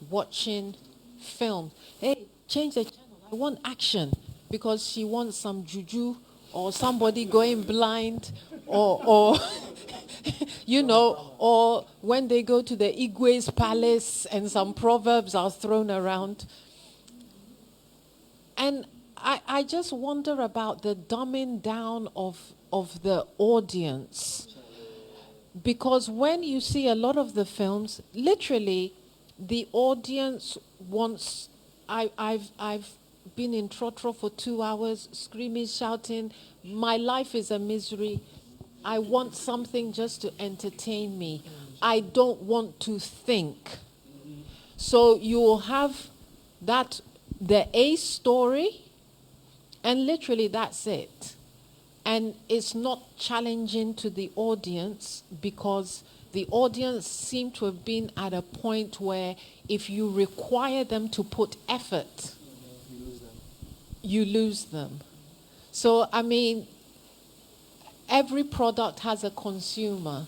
watching film. Hey, change the channel. I want action, because she wants some juju or somebody going blind or you know, or when they go to the Igwe's palace and some proverbs are thrown around. And I just wonder about the dumbing down of the audience. Because when you see a lot of the films, literally, the audience wants... I've been in Trotro for 2 hours, screaming, shouting, my life is a misery. I want something just to entertain me. I don't want to think. So you will have the A story, and literally that's it. And it's not challenging to the audience, because the audience seem to have been at a point where if you require them to put effort, you lose them. So, I mean, every product has a consumer.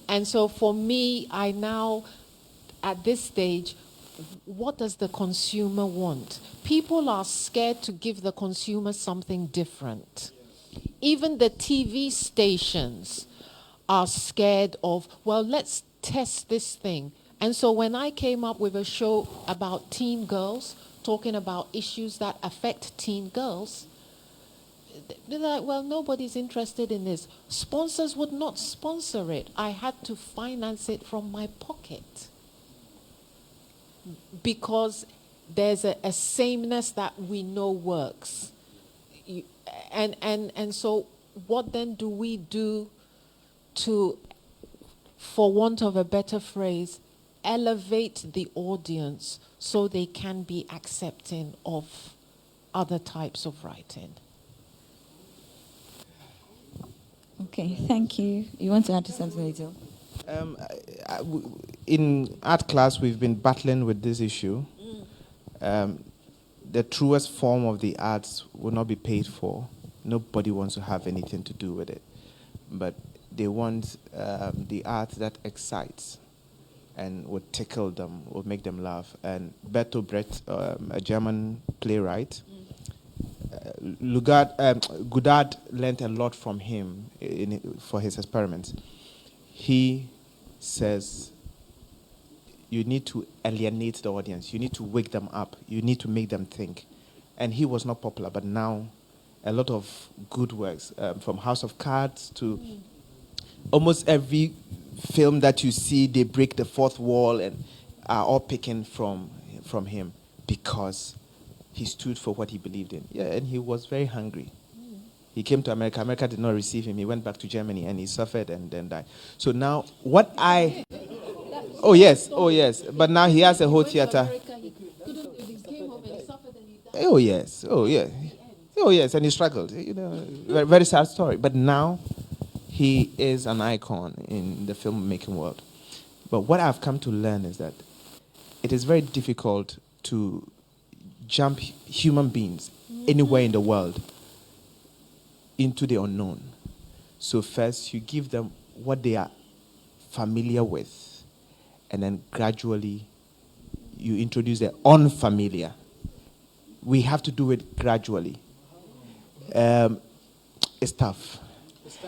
And so for me, I now, at this stage, what does the consumer want? People are scared to give the consumer something different. Even the TV stations are scared of, well, let's test this thing. And so when I came up with a show about teen girls, talking about issues that affect teen girls, they're like, well, nobody's interested in this. Sponsors would not sponsor it. I had to finance it from my pocket, because there's a sameness that we know works. And so what then do we do to, for want of a better phrase, elevate the audience so they can be accepting of other types of writing? Okay, thank you. You want to add to something little? In art class, we've been battling with this issue. The truest form of the arts will not be paid for. Nobody wants to have anything to do with it. But they want the art that excites and would tickle them, would make them laugh. And Bertolt Brecht, a German playwright, Godard learned a lot from him for his experiments. He says, you need to alienate the audience. You need to wake them up. You need to make them think. And he was not popular, but now a lot of good works, from House of Cards to almost every film that you see, they break the fourth wall and are all picking from him, because he stood for what he believed in. Yeah, and he was very hungry. He came to America. America did not receive him. He went back to Germany and he suffered and then died. So now, what I... Oh, yes. Oh, yes. But now he has a whole theater. Oh, yes. Oh, yeah. Oh, yes. And he struggled. You know, very, very sad story. But now he is an icon in the filmmaking world. But what I've come to learn is that it is very difficult to jump human beings anywhere in the world into the unknown. So first you give them what they are familiar with, and then gradually you introduce the unfamiliar. We have to do it gradually. It's tough.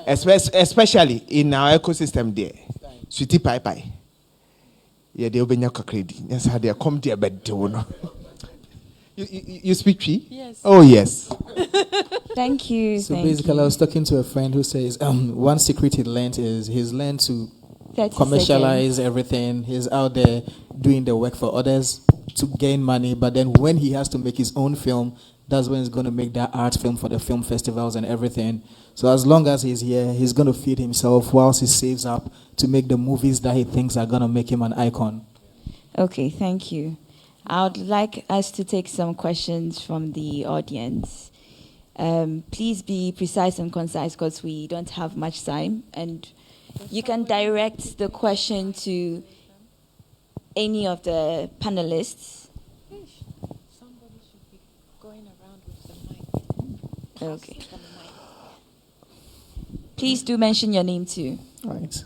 Especially in our ecosystem there. Sweetie pie pie. Yeah, they open your credit. Yes, how they come to your bed. You speak Twi? Yes. Oh, yes. Thank you. So thank basically, you. I was talking to a friend who says one secret he learned is he's learned to 30 commercialize seconds. everything. He's out there doing the work for others to gain money. But then when he has to make his own film, that's when he's going to make that art film for the film festivals and everything. So as long as he's here, he's going to feed himself whilst he saves up to make the movies that he thinks are going to make him an icon. Okay, thank you. I would like us to take some questions from the audience. Please be precise and concise because we don't have much time. And you can direct the question to any of the panelists. Somebody should be going around with the mic. Okay. Please do mention your name too. Right.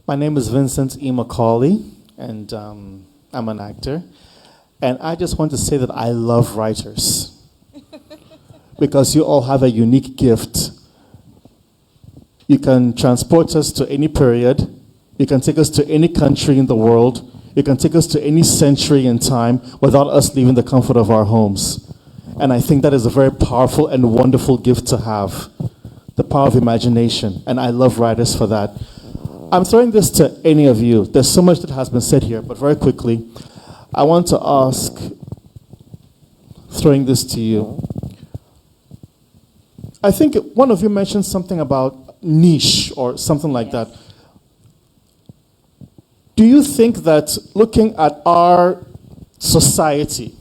My name is Vincent E. Macaulay, and I'm an actor. And I just want to say that I love writers because you all have a unique gift. You can transport us to any period. You can take us to any country in the world. You can take us to any century in time without us leaving the comfort of our homes. And I think that is a very powerful and wonderful gift to have, the power of imagination. And I love writers for that. I'm throwing this to any of you. There's so much that has been said here, but very quickly, I want to ask, throwing this to you. I think one of you mentioned something about niche or something like that. Do you think that looking at our society,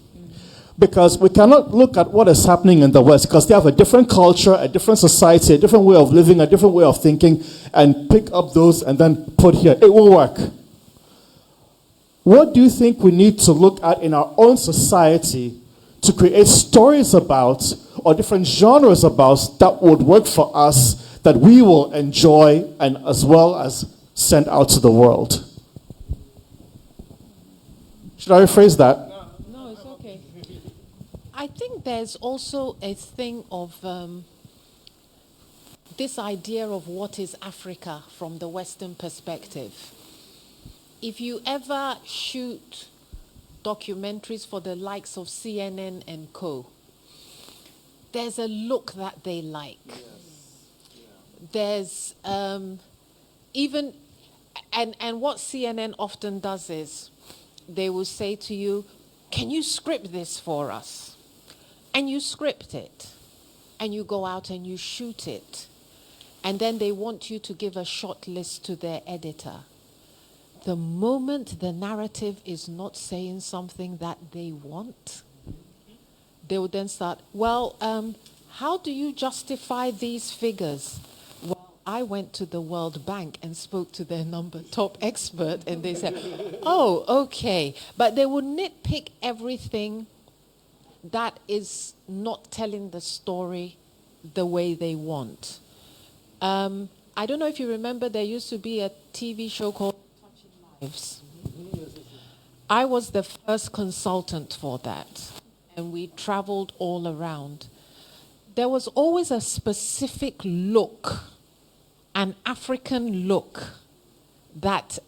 because we cannot look at what is happening in the West because they have a different culture, a different society, a different way of living, a different way of thinking, and pick up those and then put here. It will work. What do you think we need to look at in our own society to create stories about or different genres about that would work for us that we will enjoy and as well as send out to the world? Should I rephrase that? No, it's okay. I think there's also a thing of this idea of what is Africa from the Western perspective. If you ever shoot documentaries for the likes of CNN and co, there's a look that they like. There's even, and what CNN often does is they will say to you, can you script this for us? And you script it. And you go out and you shoot it. And then they want you to give a short list to their editor. The moment the narrative is not saying something that they want, they will then start, well, how do you justify these figures? Well, I went to the World Bank and spoke to their top expert, and they said, oh, okay. But they will nitpick everything that is not telling the story the way they want. I don't know if you remember, there used to be a TV show called Lives. I was the first consultant for that, and we traveled all around. There was always a specific look, an African look that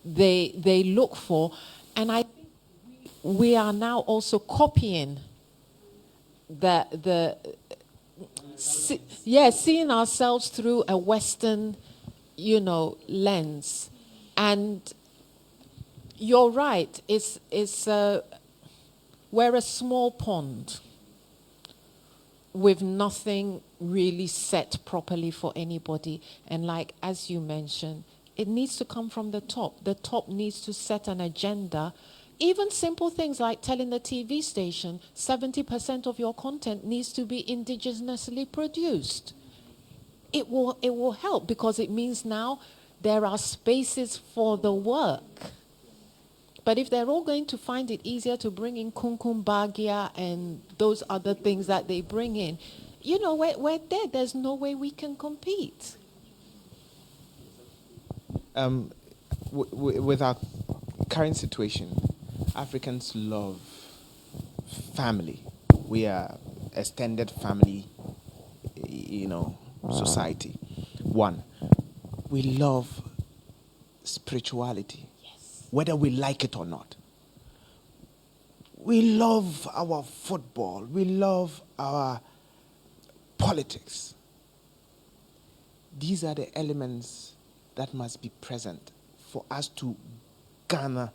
they look for, and I think we are now also copying seeing ourselves through a Western, lens. And you're right, we're a small pond with nothing really set properly for anybody. And like, as you mentioned, it needs to come from the top. The top needs to set an agenda. Even simple things like telling the TV station, 70% of your content needs to be indigenously produced. It will help because it means now there are spaces for the work. But if they're all going to find it easier to bring in kumkum bagia and those other things that they bring in, we're there. There's no way we can compete. With our current situation, Africans love family. We are extended family, society. One, we love spirituality, Yes. whether we like it or not. We love our football. We love our politics. These are the elements that must be present for us to garner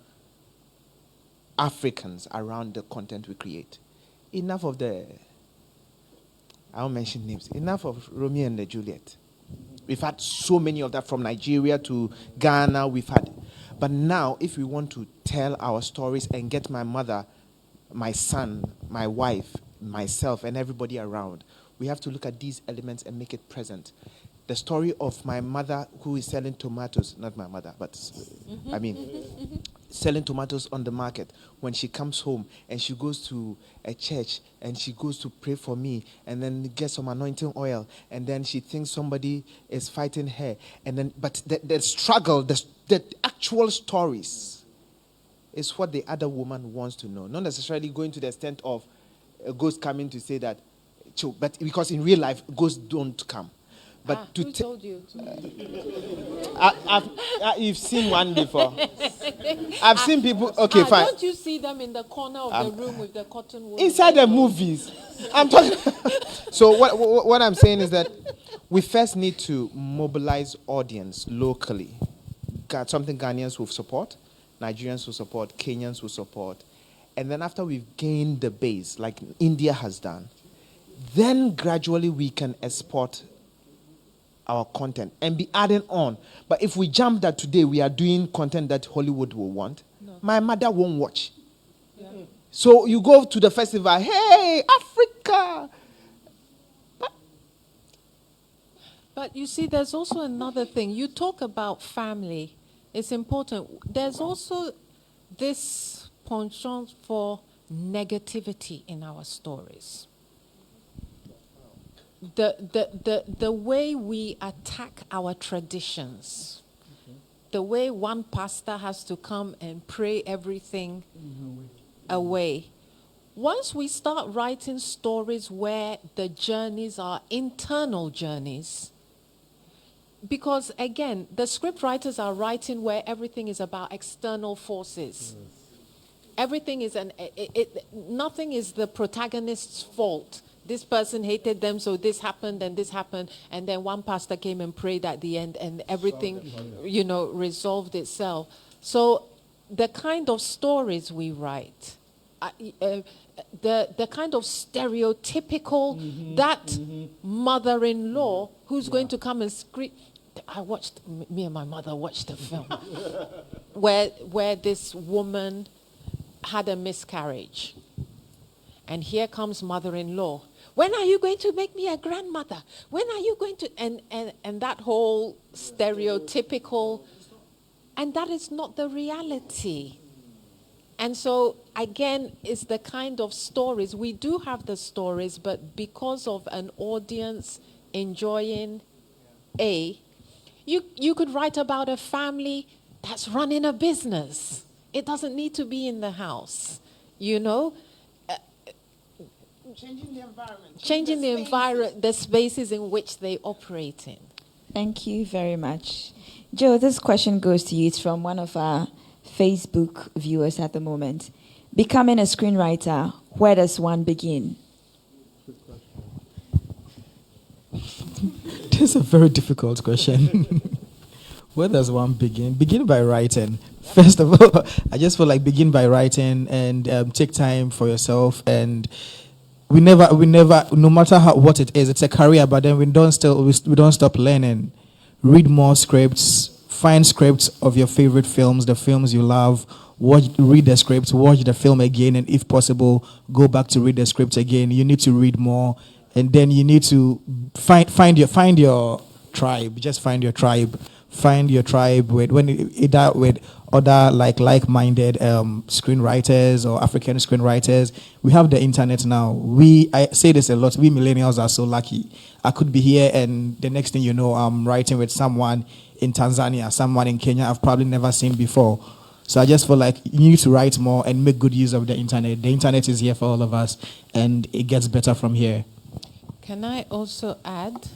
Africans around the content we create. Enough of I won't mention names, enough of Romeo and Juliet. We've had so many of that from Nigeria to Ghana, But now, if we want to tell our stories and get my mother, my son, my wife, myself, and everybody around, we have to look at these elements and make it present. The story of my mother who is selling tomatoes, not my mother, but selling tomatoes on the market. When she comes home and she goes to a church and she goes to pray for me and then gets some anointing oil and then she thinks somebody is fighting her. And then, but the struggle, the actual stories is what the other woman wants to know. Not necessarily going to the extent of a ghost coming to say that, but because in real life, ghosts don't come. But who told you? You've seen one before. I've seen people. Okay, fine. Don't you see them in the corner of the room with the cotton wool? Inside the movies, I'm talking. So what I'm saying is that we first need to mobilize audience locally. Something Ghanaians will support, Nigerians will support, Kenyans will support, and then after we've gained the base, like India has done, then gradually we can export our content and be adding on. But if we jump that today we are doing content that Hollywood will want, my mother won't watch. Yeah. So you go to the festival, hey, Africa. But you see, there's also another thing. You talk about family. It's important. There's also this penchant for negativity in our stories. The way we attack our traditions, the way one pastor has to come and pray everything away. Once we start writing stories where the journeys are internal journeys, because again, the script writers are writing where everything is about external forces. Everything is nothing is the protagonist's fault. This person hated them, so this happened, and then one pastor came and prayed at the end, and everything, resolved itself. So the kind of stories we write, the kind of stereotypical, mother-in-law who's going to come and scream. Me and my mother watched a film where this woman had a miscarriage. And here comes mother-in-law. When are you going to make me a grandmother? When are you going to... And that whole stereotypical... And that is not the reality. And so, again, it's the kind of stories. We do have the stories, but because of an audience enjoying you could write about a family that's running a business. It doesn't need to be in the house, Changing the environment, the spaces in which they operate in. Thank you very much. Joe, this question goes to you. It's from one of our Facebook viewers at the moment. Becoming a screenwriter, where does one begin? This is a very difficult question. Where does one begin? Begin by writing. First of all, I just feel like begin by writing and take time for yourself. And we never, no matter what it is, it's a career. But then we don't stop learning. Read more scripts. Find scripts of your favorite films, the films you love. Read the script. Watch the film again, and if possible, go back to read the script again. You need to read more, and then you need to find your tribe. Just find your tribe. find your tribe with either with other like-minded screenwriters or African screenwriters. We have the internet now. I say this a lot. We millennials are so lucky. I could be here, and the next thing you know, I'm writing with someone in Tanzania, someone in Kenya I've probably never seen before. So I just feel like you need to write more and make good use of the internet. The internet is here for all of us, and it gets better from here. Can I also add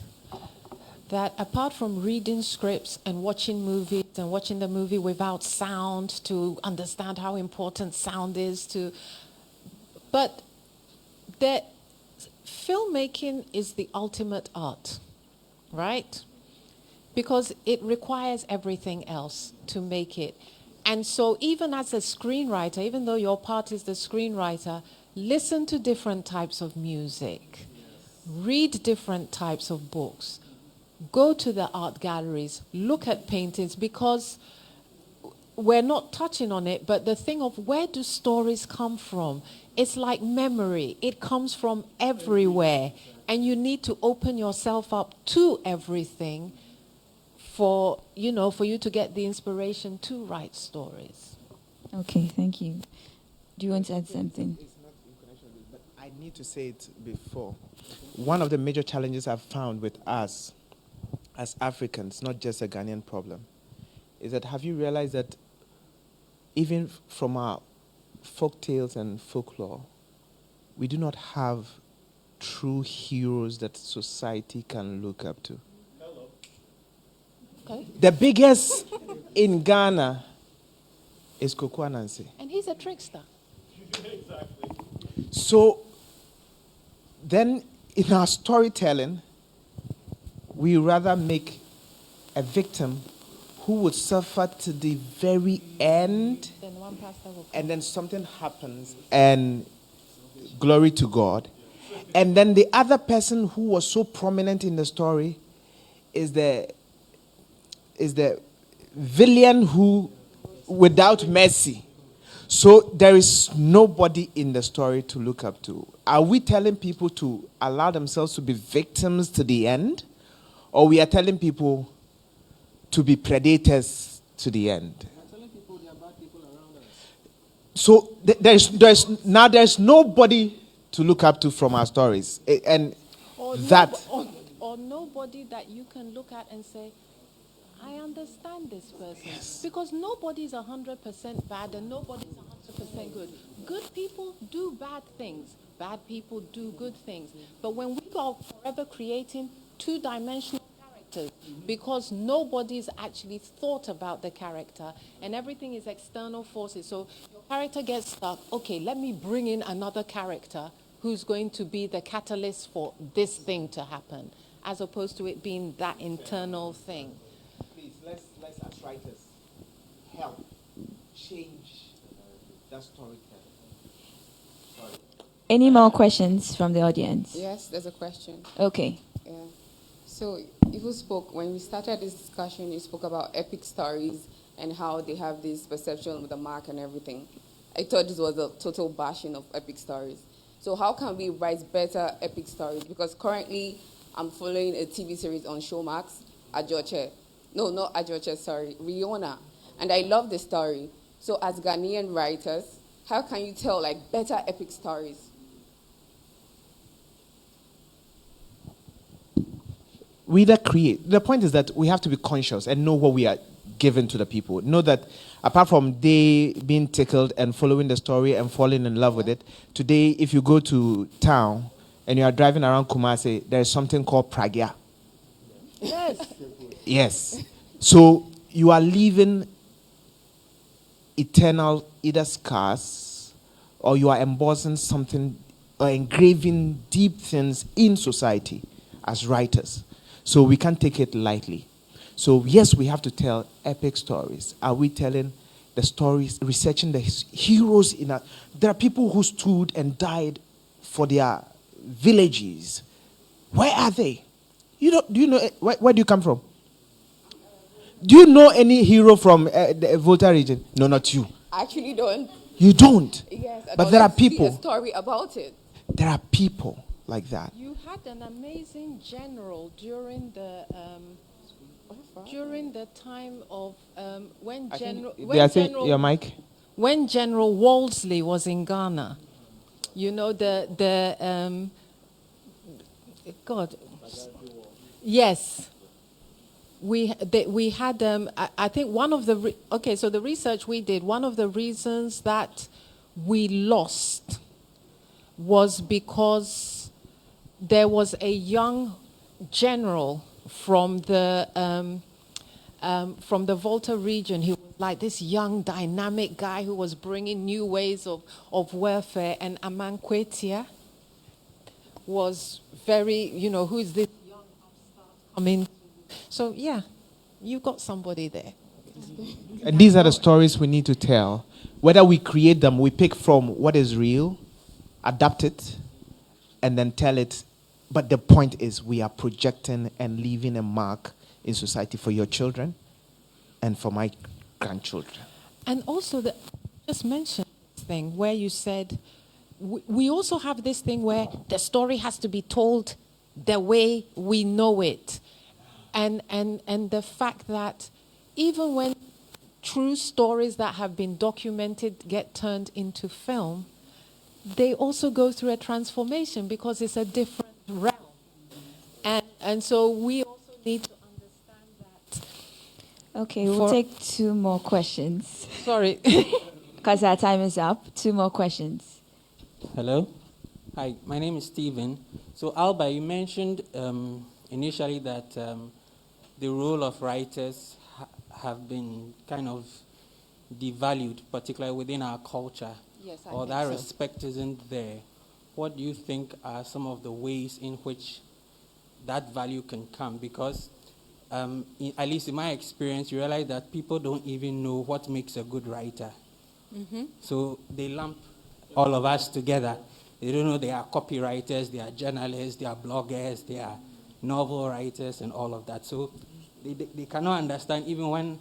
that apart from reading scripts and watching movies and watching the movie without sound to understand how important sound is but the filmmaking is the ultimate art, right? Because it requires everything else to make it. And so even as a screenwriter, even though your part is the screenwriter, listen to different types of music. Read different types of books. Go to the art galleries. Look at paintings, because we're not touching on it, but the thing of where do stories come from? It's like memory. It comes from everywhere. And you need to open yourself up to everything for you to get the inspiration to write stories. Okay, thank you. Do you want to add something? It's not in connection with it, but I need to say it before. One of the major challenges I've found with us as Africans, not just a Ghanaian problem, is that have you realized that even from our folk tales and folklore, we do not have true heroes that society can look up to? Okay. The biggest in Ghana is Koko Anansi. And he's a trickster. So then in our storytelling, we rather make a victim who would suffer to the very end, Then one pastor will come. and then something happens, and glory to God. And then the other person who was so prominent in the story is the villain who, without mercy. So there is nobody in the story to look up to. Are we telling people to allow themselves to be victims to the end? Or we are telling people to be predators to the end? So there's nobody to look up to from our stories. And Or that... or nobody that you can look at and say, I understand this person. Yes. Because nobody's 100% bad and nobody's 100% good. Good people do bad things. Bad people do good things. But when we go forever creating two-dimensional characters, because nobody's actually thought about the character and everything is external forces. So your character gets stuck. Okay, let me bring in another character who's going to be the catalyst for this thing to happen, as opposed to it being that internal thing. Please, let's as writers help change that storytelling. Sorry. Any more questions from the audience? Yes, there's a question. Okay. Yeah. So you spoke, when we started this discussion, you spoke about epic stories and how they have this perception with the mark and everything. I thought this was a total bashing of epic stories. So how can we write better epic stories? Because currently I'm following a TV series on Showmax, Ajoche. No, not Ajoche, sorry, Riona. And I love the story. So as Ghanaian writers, how can you tell better epic stories? We either create. The point is that we have to be conscious and know what we are giving to the people. Know that apart from they being tickled and following the story and falling in love with it, today if you go to town and you are driving around Kumasi, there is something called pragya. Yes. Yes. So you are leaving eternal either scars, or you are embossing something or engraving deep things in society as writers. So we can't take it lightly. So yes, we have to tell epic stories. Are we telling the stories, researching the heroes in our... There are people who stood and died for their villages. Where are they? Do you know where do you come from? Do you know any hero from the Volta region? No, not you. I actually don't. You don't. Yes, But there are to see people. a story about it. There are people like that. You had an amazing general during the during the time of when I think General they are saying your mic. when General Wolseley was in Ghana, you know God, yes, we had I think one of the so the research we did, one of the reasons that we lost was because there was a young general from the Volta region. He was like this young, dynamic guy who was bringing new ways of warfare. And Amankwetia was very, who is this young upstart coming? So, yeah, you got somebody there. And these are the stories we need to tell. Whether we create them, we pick from what is real, adapt it, and then tell it. But the point is, we are projecting and leaving a mark in society for your children and for my grandchildren. And also, just mentioned this thing where you said, we also have this thing where the story has to be told the way we know it. And the fact that even when true stories that have been documented get turned into film, they also go through a transformation because it's a different realm. And so we also need to understand that. Okay, we'll take 2 more questions. Sorry. Because our time is up. 2 more questions. Hello. Hi, my name is Stephen. So, Alba, you mentioned initially that the role of writers have been kind of devalued, particularly within our culture. Yes, I or think that so. respect isn't there. What do you think are some of the ways in which that value can come? Because, at least in my experience, you realize that people don't even know what makes a good writer. Mm-hmm. So they lump all of us together. They don't know they are copywriters, they are journalists, they are bloggers, they are novel writers, and all of that. So they cannot understand even when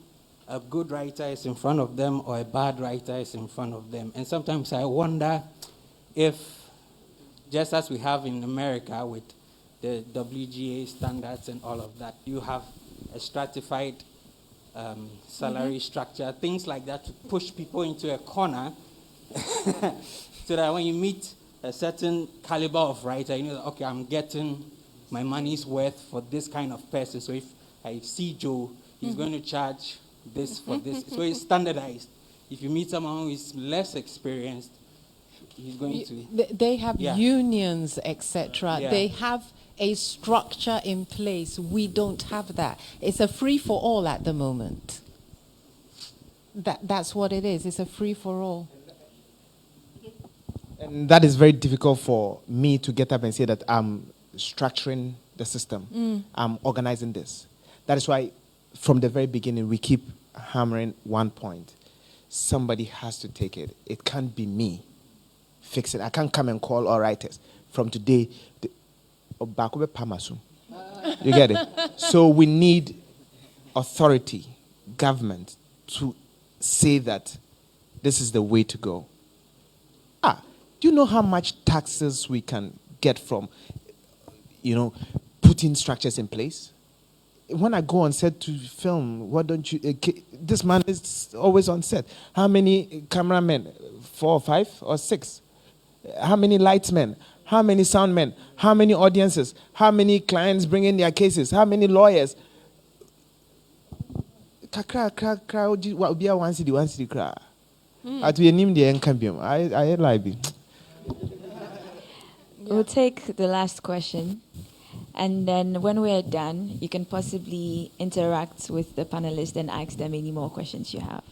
a good writer is in front of them or a bad writer is in front of them. And sometimes I wonder if, just as we have in America with the WGA standards and all of that, you have a stratified salary structure, things like that, to push people into a corner so that when you meet a certain caliber of writer, you know that, okay, I'm getting my money's worth for this kind of person. So if I see Joe, he's going to charge this for this. So it's standardized. If you meet someone who is less experienced, he's going to... They have unions, etc. Yeah. They have a structure in place. We don't have that. It's a free-for-all at the moment. That's what it is. It's a free-for-all. And that is very difficult for me to get up and say that I'm structuring the system. I'm organizing this. That is why from the very beginning we keep hammering one point. Somebody has to take it. It can't be me. Fix it. I can't come and call all writers. From today, you get it? So we need authority, government, to say that this is the way to go. Do you know how much taxes we can get from, putting structures in place? When I go on set to film, why don't you... this man is always on set. How many cameramen? 4 or 5 or 6? How many lightsmen? How many soundmen? How many audiences? How many clients bring in their cases? How many lawyers? We'll take the last question. And then when we're done, you can possibly interact with the panelists and ask them any more questions you have.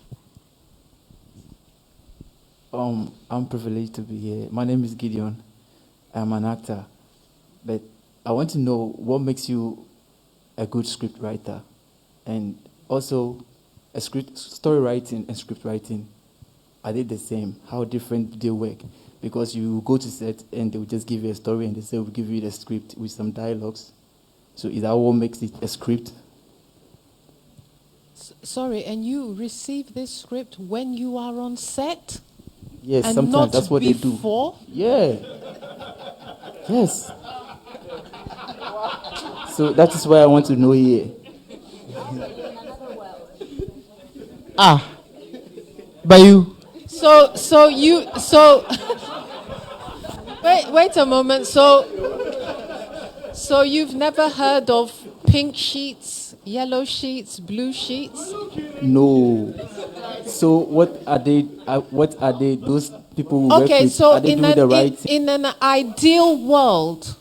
I'm privileged to be here. My name is Gideon. I'm an actor. But I want to know what makes you a good script writer. And also, story writing and script writing, are they the same? How different do they work? Because you go to set and they will just give you a story and they say, we'll give you the script with some dialogues. So is that what makes it a script? Sorry, and you receive this script when you are on set? Yes, and sometimes not that's what before? they do. Yeah. Yes. So that is why I want to know here. By you. So wait a moment. So you've never heard of pink sheets, yellow sheets, blue sheets? No. So what are they? What are they? Those people who work Okay, with? so Are they doing the right thing? in an ideal world,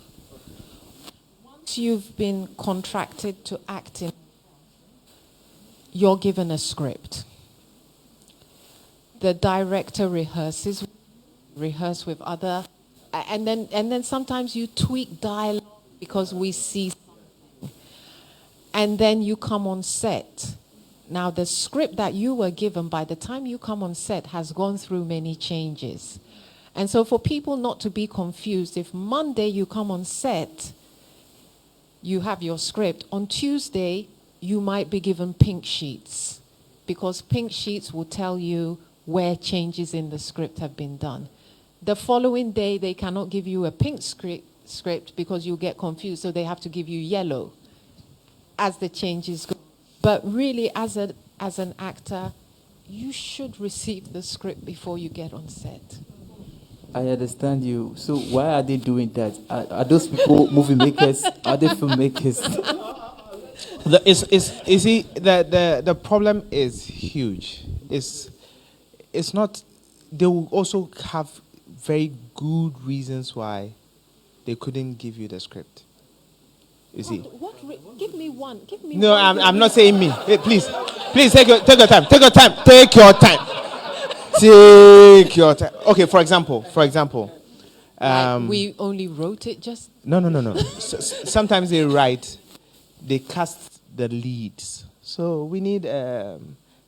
once you've been contracted to act in, you're given a script. The director rehearse with other, and then sometimes you tweak dialogue because we see, and then you come on set. Now the script that you were given, by the time you come on set, has gone through many changes. And so for people not to be confused, if Monday you come on set, you have your script. On Tuesday, you might be given pink sheets, because pink sheets will tell you where changes in the script have been done. The following day, they cannot give you a pink script because you'll get confused, so they have to give you yellow as the changes go. But really, as an actor, you should receive the script before you get on set. I understand you. So why are they doing that? Are those people movie makers? Are they filmmakers? You see, the problem is huge. It's not. They will also have very good reasons why they couldn't give you the script. You see. Give me one. No, I'm not saying me. Hey, please take your time. Take your time. Take your time. Take your time. Okay, for example, Like we only wrote it just. No. Sometimes they cast the leads. So we need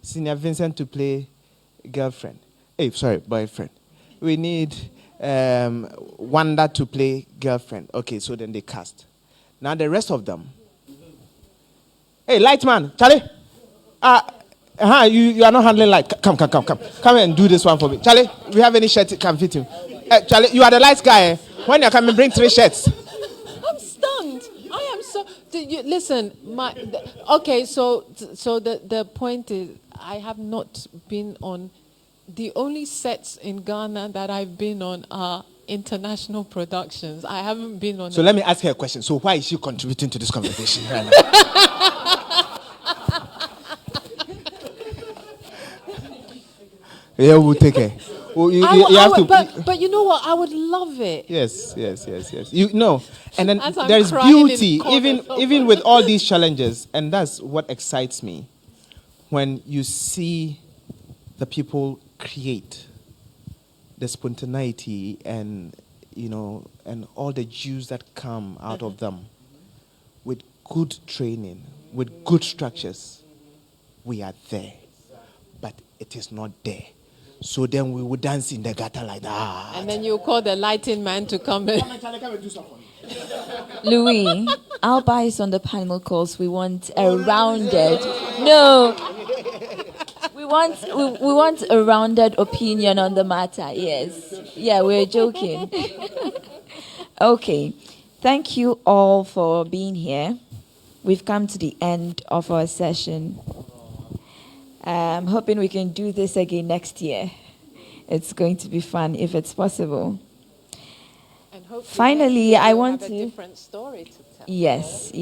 Senior Vincent to play girlfriend. Boyfriend. We need Wanda to play girlfriend. Okay, so then they cast. Now the rest of them. Hey, Lightman, Charlie. You are not handling light. Come and do this one for me. Charlie, we have any shirt that can fit you? Charlie, you are the lights guy. When you come and bring 3 shirts. I'm stunned. I am so. Listen, okay. So the point is, I have not been on. The only sets in Ghana that I've been on are international productions. I haven't been on. So let me ask her a question. So why is she contributing to this conversation right now? Yeah, we'll take her. Well, but you know what? I would love it. Yes. You know, and then As I'm there's crying beauty, even with all these challenges, and that's what excites me when you see the people create the spontaneity and and all the juice that come out of them with good training, with good structures. We are there, but it is not there. So then we would dance in the gutter like that. And then you call the lighting man to come in. Louis, our bias on the panel calls we want a rounded. No. We want a rounded opinion on the matter. Yes. Yeah, we're joking. Okay. Thank you all for being here. We've come to the end of our session. I'm hoping we can do this again next year. It's going to be fun if it's possible. And finally, I want have to. A different story to tell. Yes.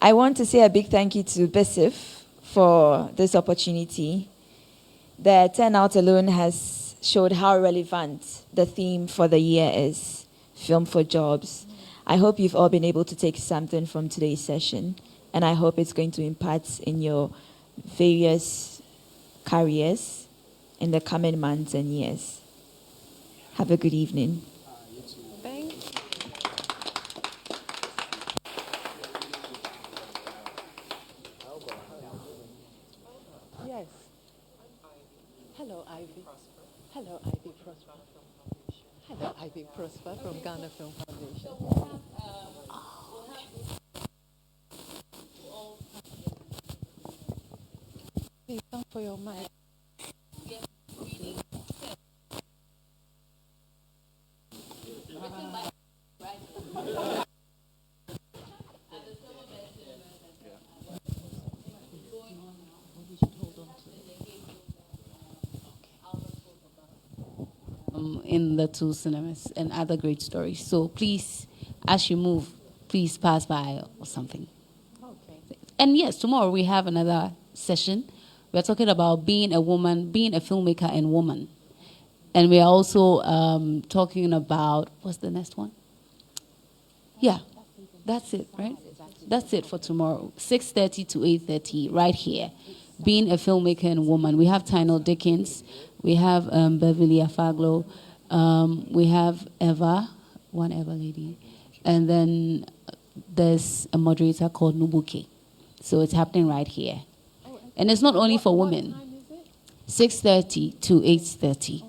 I want to say a big thank you to BISIF for this opportunity. The turnout alone has showed how relevant the theme for the year is, Film for Jobs. I hope you've all been able to take something from today's session, and I hope it's going to impact in your various careers in the coming months and years. Have a good evening. Thank you. Yes. Hello, Ivy. Hello, Ivy Prosper. Hello, Ivy Prosper from Ghana Film Foundation. Please come for your mic. We should hold on to it. in the two cinemas and other great stories. So please, as you move, please pass by or something. Okay. And yes, tomorrow we have another session. We're talking about being a woman, being a filmmaker and woman. And we are also talking about, what's the next one? Yeah, that's it, right? That's it for tomorrow, 6:30 to 8:30, right here. Being a filmmaker and woman. We have Tynell Dickens, we have Beverly Afaglo, we have Eva, one Eva lady, and then there's a moderator called Nubuke. So it's happening right here. And it's not only for women. 6:30 to 8:30.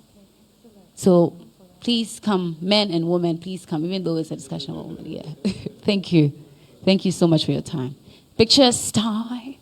So please come, men and women, please come, even though it's a discussion about women. Yeah. Thank you. Thank you so much for your time. Pictures time.